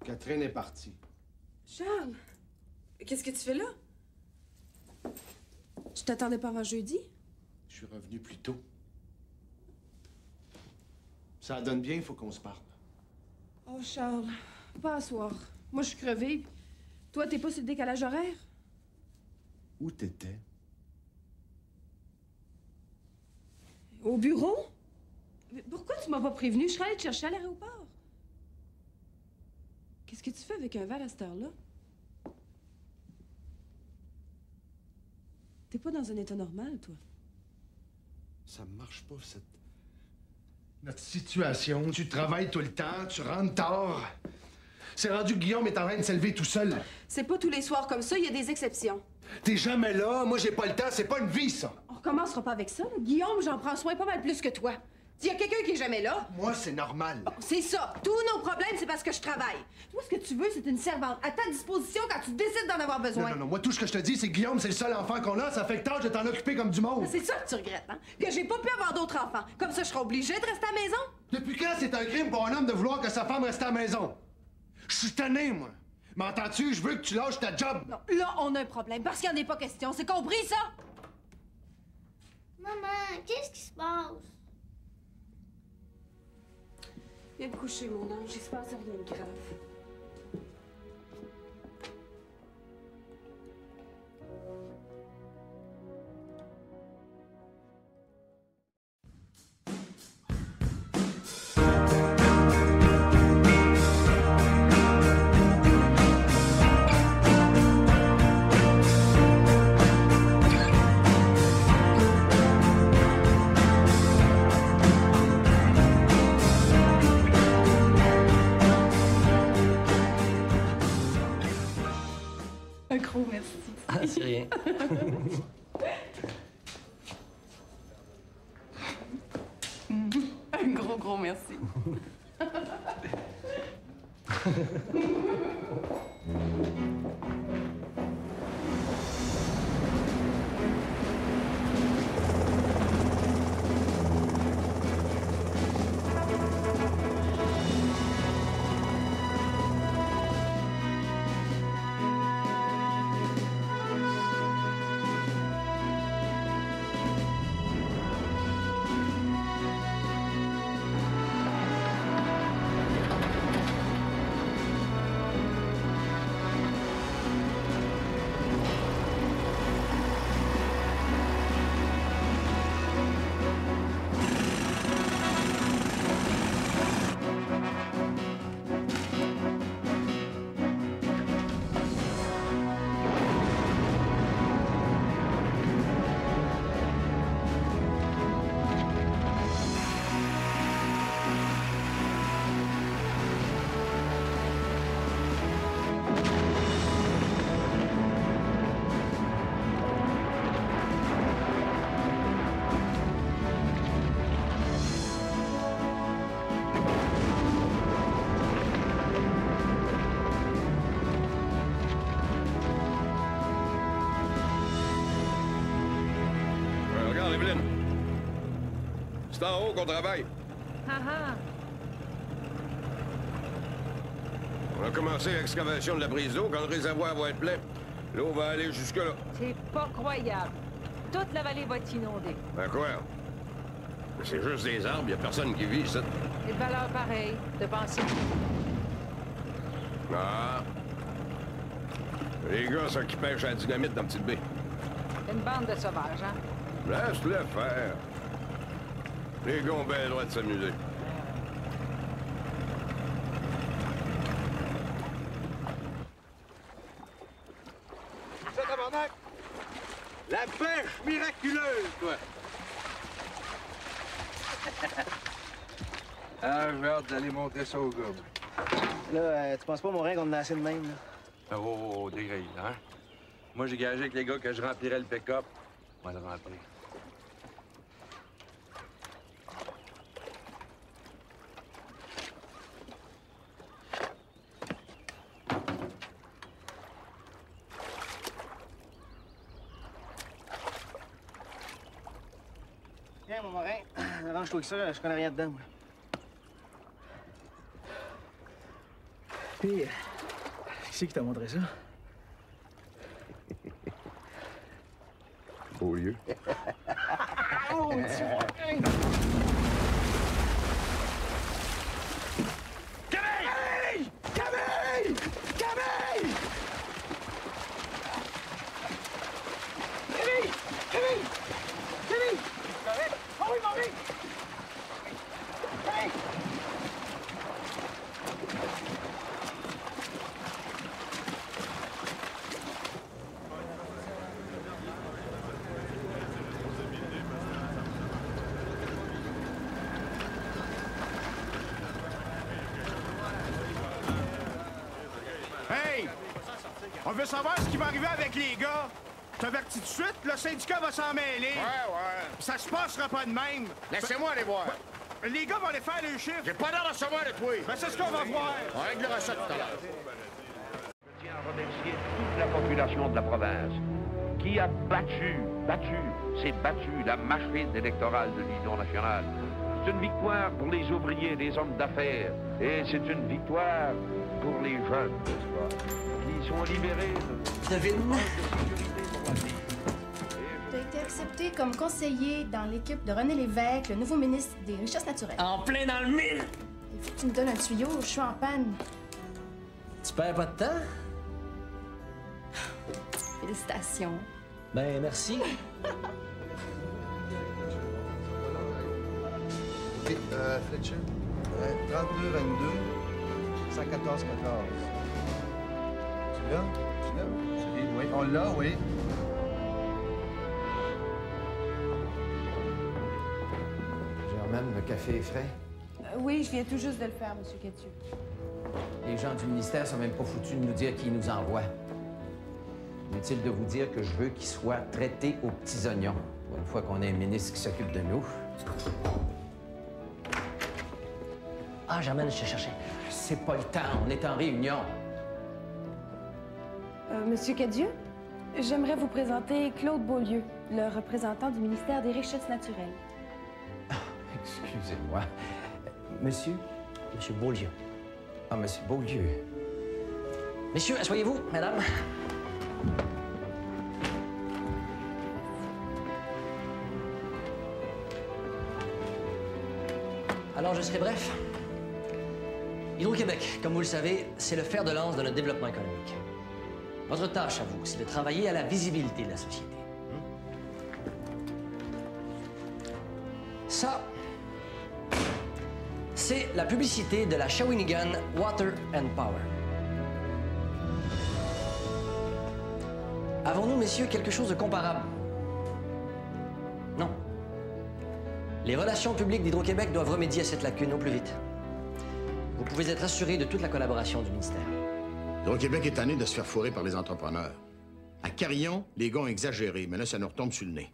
Catherine est partie. Charles, qu'est-ce que tu fais là? Je t'attendais pas avant jeudi? Je suis revenu plus tôt. Ça donne bien, il faut qu'on se parle. Oh, Charles, pas à soir. Moi, je suis crevée. Toi, t'es pas sur le décalage horaire? Où t'étais? Au bureau? Mais pourquoi tu m'as pas prévenu? Je serais allée te chercher à l'aéroport. Qu'est-ce que tu fais avec un verre à cette heure-là? T'es pas dans un état normal, toi? Ça marche pas, notre situation. Tu travailles tout le temps, tu rentres tard. C'est rendu que Guillaume est en train de s'élever tout seul. C'est pas tous les soirs comme ça, il y a des exceptions. T'es jamais là, moi j'ai pas le temps, c'est pas une vie, ça. On recommencera pas avec ça. Là. Guillaume, j'en prends soin pas mal plus que toi. S'il y a quelqu'un qui est jamais là... Moi, c'est normal. Bon, c'est ça. Tous nos problèmes, c'est parce que je travaille. Toi, ce que tu veux, c'est une servante à ta disposition quand tu décides d'en avoir besoin. Non. Moi, tout ce que je te dis, c'est que Guillaume, c'est le seul enfant qu'on a. Ça fait que tâche de t'en occuper comme du monde. C'est ça que tu regrettes, hein? Que j'ai pas pu avoir d'autres enfants. Comme ça, je serai obligée de rester à la maison? Depuis quand c'est un crime pour un homme de vouloir que sa femme reste à la maison? Je suis tanné, moi. M'entends-tu? Je veux que tu lâches ta job. Non, là, on a un problème. Parce qu'il n'y en est pas question. C'est compris, ça? Maman, qu'est-ce qui se passe? Viens te coucher, mon ange. Il se passe rien de grave. Un gros merci. Ah, c'est rien. Un gros merci. C'est en haut qu'on travaille. Ah ah! On a commencé l'excavation de la prise d'eau quand le réservoir va être plein. L'eau va aller jusque-là. C'est pas croyable. Toute la vallée va être inondée. Ben quoi? C'est juste des arbres, y a personne qui vit, ça. Et de valeur pareille, de penser. Ah! Les gars, ça qui pêchent à la dynamite dans Petite Baie. Une bande de sauvages, hein? Laisse-le faire. Les gars ont bien le droit de s'amuser. Ça, tabarnak! La pêche miraculeuse, toi! Ah, j'ai hâte d'aller montrer ça au gars. Là, tu penses pas, mon règne, qu'on en a assez de même, là? Oh, des grilles, hein? Moi, j'ai gagé avec les gars que je remplirais le pick-up. On va le remplir. Tiens, mon marin, arrange-toi avec ça, je connais rien dedans, moi. Puis, qui c'est qui t'a montré ça? Beaulieu. Oh, tu Camille! Camille! Camille! Camille! Camille! Camille! Oh oui, mon vie! Camille! Hey! On veut savoir ce qui va arriver avec les gars. Je t'avertis tout de suite, le syndicat va s'en mêler. Ouais. Ça se passera pas de même. Laissez-moi aller voir. Les gars vont aller faire le chiffre. J'ai pas l'air de recevoir de toi. Ben, c'est ce qu'on va voir. On réglera ça tout à l'heure. Je tiens à remercier toute la population de la province qui a s'est battu la machine électorale de l'Union nationale. C'est une victoire pour les ouvriers, les hommes d'affaires, et c'est une victoire pour les jeunes, n'est-ce pas, qui sont libérés de sécurité pour la vie. Tu as été accepté comme conseiller dans l'équipe de René Lévesque, le nouveau ministre des Richesses naturelles. En plein dans le mille! Il faut que tu me donnes un tuyau, je suis en panne. Tu perds pas de temps? Félicitations. Ben, merci. OK, Fletcher, 32-22, 114-14. Tu l'as? Oui, on l'a, oui. Germaine, le café est frais. Oui, je viens tout juste de le faire, Monsieur Cadieux. Les gens du ministère sont même pas foutus de nous dire qui nous envoie. Inutile de vous dire que je veux qu'ils soient traités aux petits oignons, pour une fois qu'on a un ministre qui s'occupe de nous. Ah, Germaine, je t'ai cherché. C'est pas le temps, on est en réunion. Monsieur Cadieux, j'aimerais vous présenter Claude Beaulieu, le représentant du ministère des Richesses naturelles. Excusez-moi. Monsieur? Monsieur Beaulieu. Ah, Monsieur Beaulieu. Messieurs, asseyez-vous, madame. Alors, je serai bref. Hydro-Québec, comme vous le savez, c'est le fer de lance de notre développement économique. Votre tâche à vous, c'est de travailler à la visibilité de la société. Ça, c'est la publicité de la Shawinigan Water and Power. Avons-nous, messieurs, quelque chose de comparable? Non. Les relations publiques d'Hydro-Québec doivent remédier à cette lacune au plus vite. Vous pouvez être assuré de toute la collaboration du ministère. Hydro-Québec est tanné de se faire fourrer par les entrepreneurs. À Carillon, les gars ont exagéré, mais là, ça nous retombe sur le nez.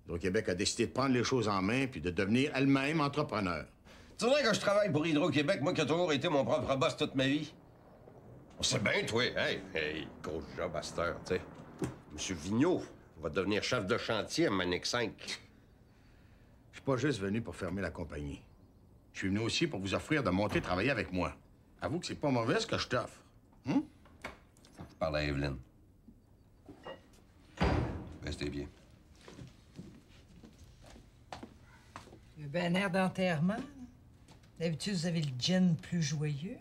Hydro-Québec a décidé de prendre les choses en main puis de devenir elle-même entrepreneur. Tu voudrais que je travaille pour Hydro-Québec, moi qui ai toujours été mon propre boss toute ma vie? On sait bien, toi. Hey, gros job à cette heure, tu sais. Monsieur Vigneault va devenir chef de chantier à Manic 5. Je suis pas juste venu pour fermer la compagnie. Je suis venu aussi pour vous offrir de monter travailler avec moi. Avoue que c'est pas mauvais ce que je t'offre. Faut que tu parles à Evelyne. Restez bien. Il a bien air d'enterrement. D'habitude, vous avez le gin plus joyeux.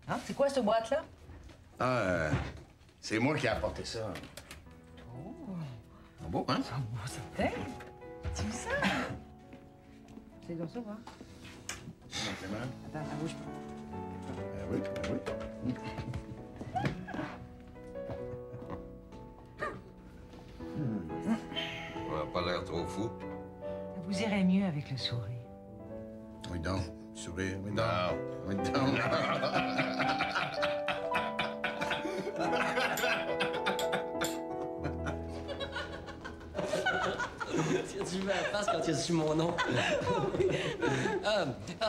Hein? C'est quoi, cette boîte-là? Ah, c'est moi qui ai apporté ça. Oh! C'est beau, hein? C'est beau, certain. Tu me ça? C'est comme ça, hein? Attends, bouge pas. Oui, oui. On n'a pas l'air trop fou. Vous irez mieux avec le sourire. Oui, donc. Sourire, oui, donc. Oui, donc. Tu veux la face quand tu as su mon nom.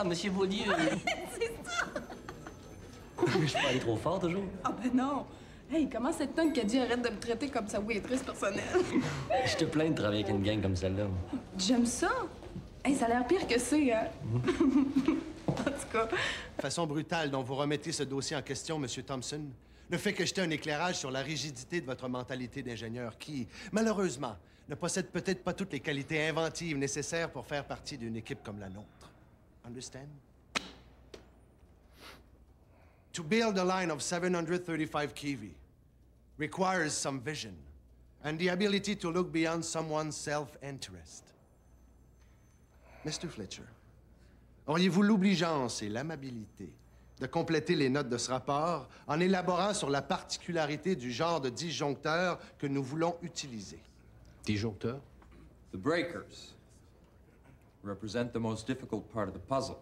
Monsieur Beaulieu. C'est ça! Je suis pas allé trop fort, toujours. Ah ben non! Hey, comment c'est temps que Dieu arrête de me traiter comme sa waitress personnelle? Je te plains de travailler avec une gang comme celle-là. J'aime ça! Hey, ça a l'air pire que c'est, hein? En tout cas... Façon brutale dont vous remettez ce dossier en question, Monsieur Thompson, ne fait que jeter un éclairage sur la rigidité de votre mentalité d'ingénieur qui, malheureusement, ne possède peut-être pas toutes les qualités inventives nécessaires pour faire partie d'une équipe comme la nôtre. Understand? To build a line of 735 kV requires some vision and the ability to look beyond someone's self-interest. Mr. Fletcher, auriez-vous l'obligeance et l'amabilité de compléter les notes de ce rapport en élaborant sur la particularité du genre de disjoncteur que nous voulons utiliser? Disjoncteur? The breakers represent the most difficult part of the puzzle.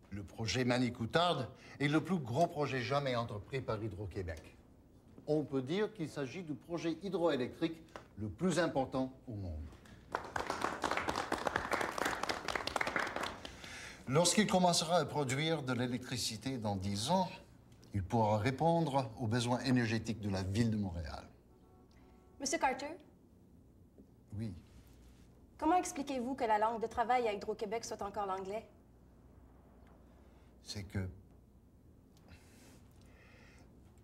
Le projet Manicoutarde est le plus gros projet jamais entrepris par Hydro-Québec. On peut dire qu'il s'agit du projet hydroélectrique le plus important au monde. Lorsqu'il commencera à produire de l'électricité dans 10 ans, il pourra répondre aux besoins énergétiques de la ville de Montréal. Monsieur Carter, Oui. comment expliquez-vous que la langue de travail à Hydro-Québec soit encore l'anglais? C'est que...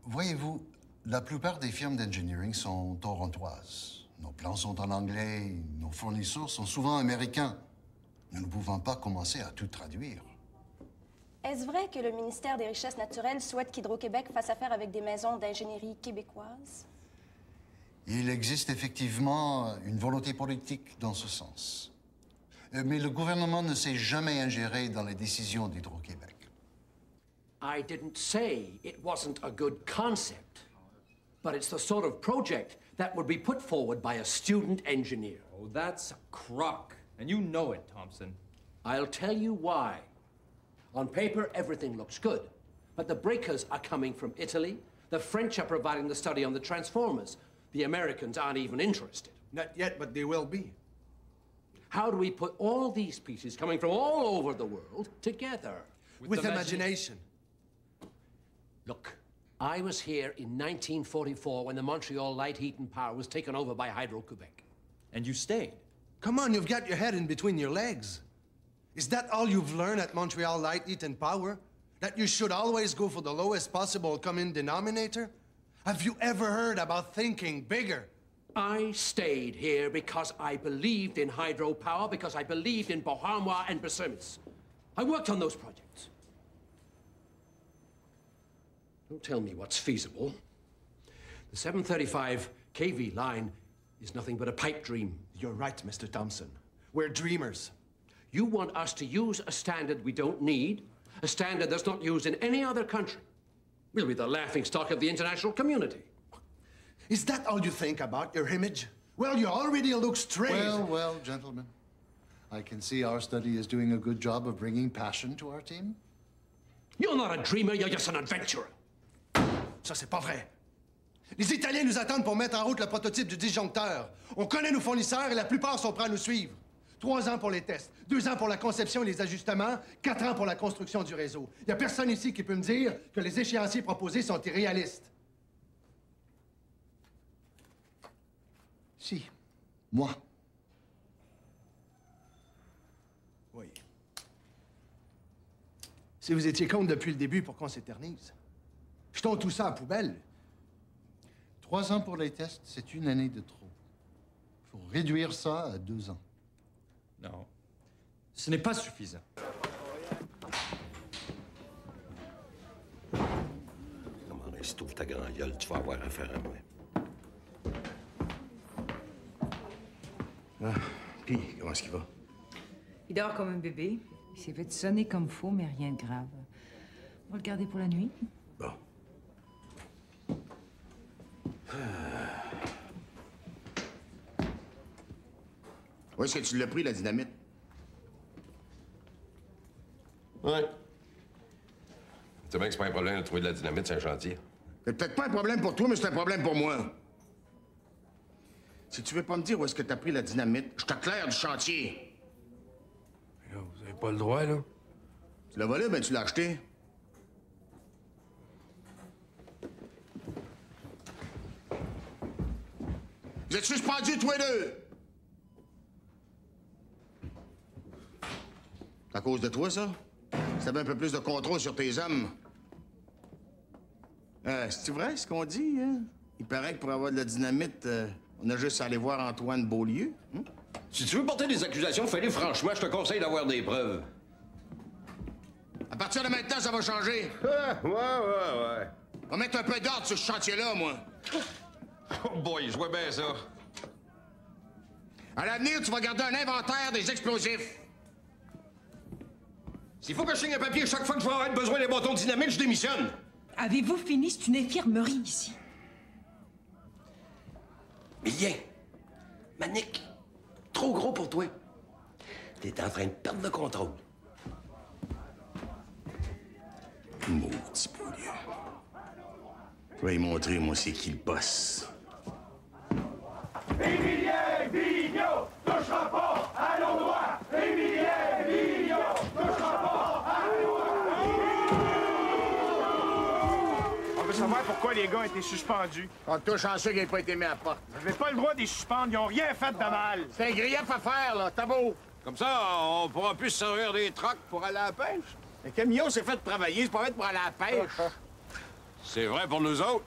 Voyez-vous, la plupart des firmes d'engineering sont torontoises. Nos plans sont en anglais, nos fournisseurs sont souvent américains. Nous ne pouvons pas commencer à tout traduire. Est-ce vrai que le ministère des Richesses naturelles souhaite qu'Hydro-Québec fasse affaire avec des maisons d'ingénierie québécoises? Il existe effectivement une volonté politique dans ce sens. Mais le gouvernement ne s'est jamais ingéré dans les décisions d'Hydro-Québec. I didn't say it wasn't a good concept, but it's the sort of project that would be put forward by a student engineer. Oh, that's a crock, and you know it, Thompson. I'll tell you why. On paper, everything looks good, but the breakers are coming from Italy. The French are providing the study on the transformers. The Americans aren't even interested. Not yet, but they will be. How do we put all these pieces coming from all over the world together? With imagination. Look, I was here in 1944 when the Montreal Light Heat and Power was taken over by Hydro-Québec. And you stayed. Come on, you've got your head in between your legs. Is that all you've learned at Montreal Light Heat and Power? That you should always go for the lowest possible common denominator? Have you ever heard about thinking bigger? I stayed here because I believed in hydropower, because I believed in Boharmois and Bersemis. I worked on those projects. Don't tell me what's feasible. The 735 kV line is nothing but a pipe dream. You're right, Mr. Thompson. We're dreamers. You want us to use a standard we don't need, a standard that's not used in any other country. We'll be the laughingstock of the international community. Is that all you think about, your image? Well, you already look straight. Well, gentlemen. I can see our study is doing a good job of bringing passion to our team. You're not a dreamer, you're just an adventurer. Ça, c'est pas vrai. Les Italiens nous attendent pour mettre en route le prototype du disjoncteur. On connaît nos fournisseurs et la plupart sont prêts à nous suivre. 3 ans pour les tests, 2 ans pour la conception et les ajustements, 4 ans pour la construction du réseau. Il n'y a personne ici qui peut me dire que les échéanciers proposés sont irréalistes. Si. Moi. Si vous étiez contre depuis le début, pourquoi on s'éternise? Jetons tout ça à la poubelle. 3 ans pour les tests, c'est une année de trop. Il faut réduire ça à 2 ans. Non. Ce n'est pas suffisant. Non, mais si t'ouvres ta grande gueule, tu vas avoir affaire à moi. Ah, puis, comment est-ce qu'il va? Il dort comme un bébé. Il s'est fait sonner comme faux, mais rien de grave. On va le garder pour la nuit. Bon. Où est-ce que tu l'as pris, la dynamite? Ouais. Tu sais bien que c'est pas un problème de trouver de la dynamite sur un chantier. C'est peut-être pas un problème pour toi, mais c'est un problème pour moi. Si tu veux pas me dire où est-ce que t'as pris la dynamite, je t'éclaire du chantier. Là, vous avez pas le droit, là? Tu l'as volé, ben tu l'as acheté. Vous êtes suspendus, tous les deux! C'est à cause de toi, ça? Si t'avais un peu plus de contrôle sur tes hommes. C'est vrai, ce qu'on dit, hein? Il paraît que pour avoir de la dynamite, on a juste à aller voir Antoine Beaulieu. Hein? Si tu veux porter des accusations, fais-les franchement. Je te conseille d'avoir des preuves. À partir de maintenant, ça va changer. Ouais. On va mettre un peu d'ordre sur ce chantier-là, moi. Oh boy, je vois bien ça. À l'avenir, tu vas garder un inventaire des explosifs. S'il faut que je signe un papier chaque fois que je vais avoir besoin des bâtons de dynamite, je démissionne. Avez-vous fini? C'est une infirmerie ici. Bien. Manique, trop gros pour toi. T'es en train de perdre le contrôle. Maudit Beaulieu. Je vais lui montrer, moi, c'est qui le boss. Émilien Vigneault touchera pas à nos droits! Émilien Vigneault touchera pas à nos droits! On veut savoir pourquoi les gars ont été suspendus. On touche chanceux qu'ils n'aient pas été mis à porte. Vous n'avez pas le droit de les suspendre. Ils n'ont rien fait de mal. C'est un grief à faire, là. T'as beau. Comme ça, on pourra plus se servir des trocs pour aller à la pêche. Le camion s'est fait travailler, c'est pas fait pour aller à la pêche. C'est vrai pour nous autres.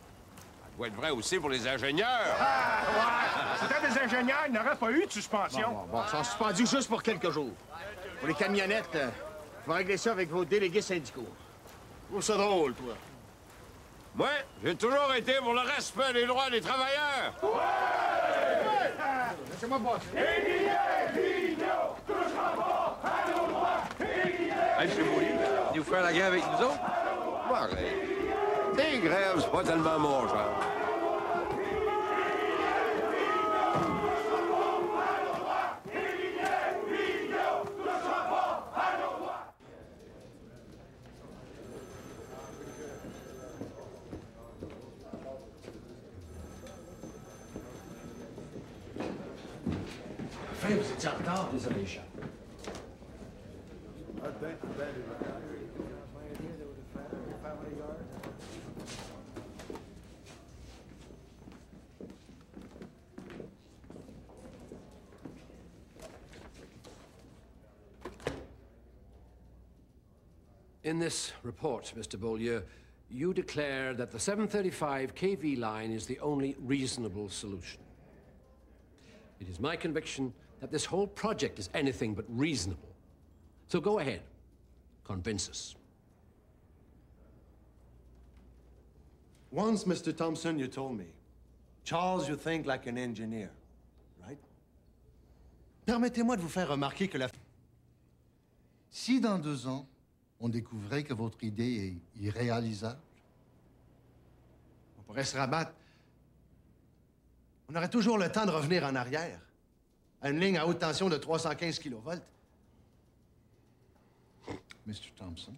Ça doit être vrai aussi pour les ingénieurs. Ouais. C'était des ingénieurs, il n'aurait pas eu de suspension. Bon, ils sont suspendus juste pour quelques jours. Pour les camionnettes, il faut régler ça avec vos délégués syndicaux. Je trouve ça drôle, toi. Moi, j'ai toujours été pour le respect des droits des travailleurs. Ouais! Laissez-moi passer. Émilien Vigneault touchera pas à nos droits! Hey, M. Beaulieu, venez-vous faire la guerre avec nous autres? Arrête. Des grèves, c'est pas tellement mon genre. Enfin, vous étiez en retard. Désolé, Charles. In this report, Mr. Beaulieu, you declare that the 735 kV line is the only reasonable solution. It is my conviction that this whole project is anything but reasonable. So go ahead. Convince us. Once, Mr. Thompson, you told me, Charles, you think like an engineer, right? Permettez-moi de vous faire remarquer que la... Si dans 2 ans, on découvrait que votre idée est irréalisable, on pourrait se rabattre. On aurait toujours le temps de revenir en arrière, à une ligne à haute tension de 315 kV. Mr. Thompson.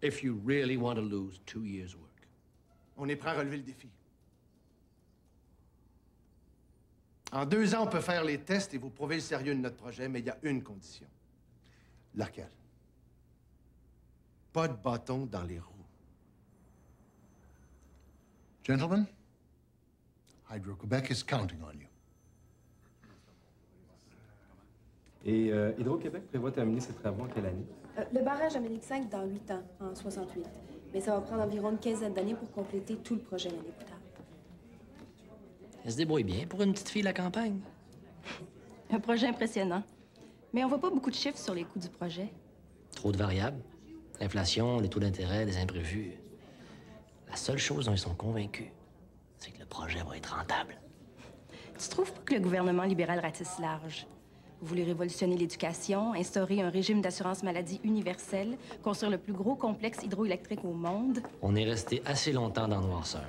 If you really want to lose 2 years' work. On est prêt à relever le défi. En 2 ans, on peut faire les tests et vous prouver le sérieux de notre projet, mais il y a une condition. Laquelle? Pas de bâton dans les roues. Gentlemen, Hydro-Quebec is counting on you. Et Hydro-Québec prévoit terminer ses travaux en quelle année? Le barrage à Ménic 5 dans 8 ans, en 68. Mais ça va prendre environ une quinzaine d'années pour compléter tout le projet l'année plus tard. Elle se débrouille bien pour une petite fille de la campagne. Un projet impressionnant. Mais on voit pas beaucoup de chiffres sur les coûts du projet. Trop de variables. L'inflation, les taux d'intérêt, les imprévus. La seule chose dont ils sont convaincus, c'est que le projet va être rentable. Tu trouves pas que le gouvernement libéral ratisse large? Vous voulez révolutionner l'éducation, instaurer un régime d'assurance maladie universel, construire le plus gros complexe hydroélectrique au monde. On est resté assez longtemps dans noirceur.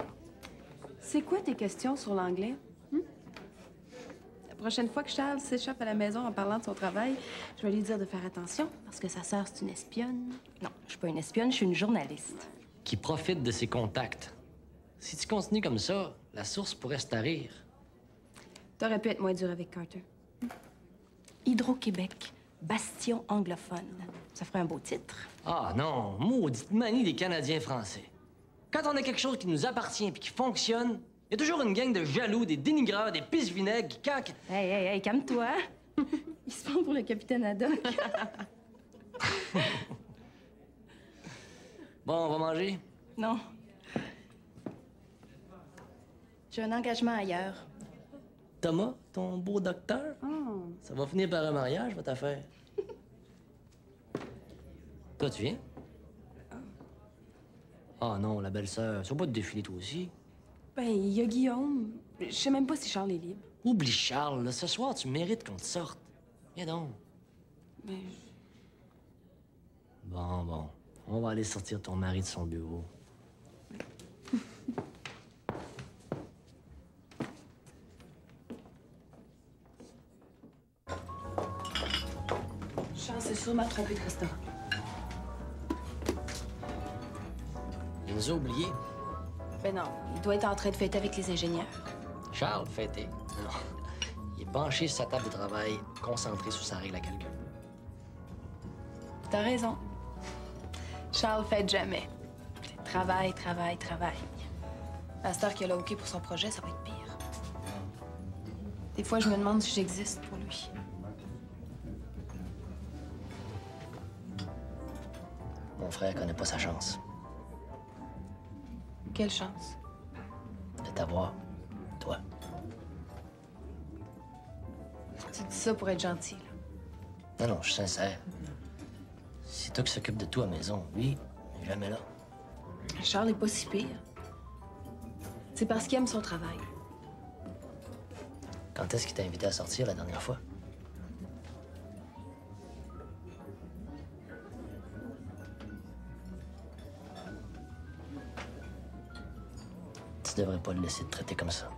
C'est quoi tes questions sur l'anglais? La prochaine fois que Charles s'échappe à la maison en parlant de son travail, je vais lui dire de faire attention, parce que sa sœur, c'est une espionne. Non, je suis pas une espionne, je suis une journaliste. Qui profite de ses contacts. Si tu continues comme ça, la source pourrait se tarir. T'aurais pu être moins dur avec Carter. Hydro-Québec, bastion anglophone. Ça ferait un beau titre. Ah non, maudite manie des Canadiens français. Quand on a quelque chose qui nous appartient puis qui fonctionne, il y a toujours une gang de jaloux, des dénigreurs, des pisse-vinaigres qui caquent. Hey, calme-toi. Il se prend pour le capitaine Haddock. Bon, on va manger? Non. J'ai un engagement ailleurs. Thomas, ton beau docteur? Ça va finir par un mariage, votre affaire. Toi, tu viens? Ah non, la belle-sœur, tu vas pas te défiler toi aussi? Ben, il y a Guillaume. Je sais même pas si Charles est libre. Oublie Charles, là. Ce soir, tu mérites qu'on te sorte. Viens donc. Mais... Bon. On va aller sortir ton mari de son bureau. Charles s'est sûrement trompé de restaurant. Il nous a oubliés. Ben non, il doit être en train de fêter avec les ingénieurs. Charles, fêté. Non. Il est penché sur sa table de travail, concentré sur sa règle à calcul. T'as raison. Charles fête jamais. Travail. À cette heure qu'il a le OK pour son projet, ça va être pire. Des fois, je me demande si j'existe pour lui. Mon frère connaît pas sa chance. Quelle chance. De t'avoir, toi. Tu dis ça pour être gentil, là. Non, je suis sincère. C'est toi qui s'occupe de tout à la maison. Lui, il est jamais là. Charles est pas si pire. C'est parce qu'il aime son travail. Quand est-ce qu'il t'a invité à sortir la dernière fois? Tu devrais pas le laisser te traiter comme ça.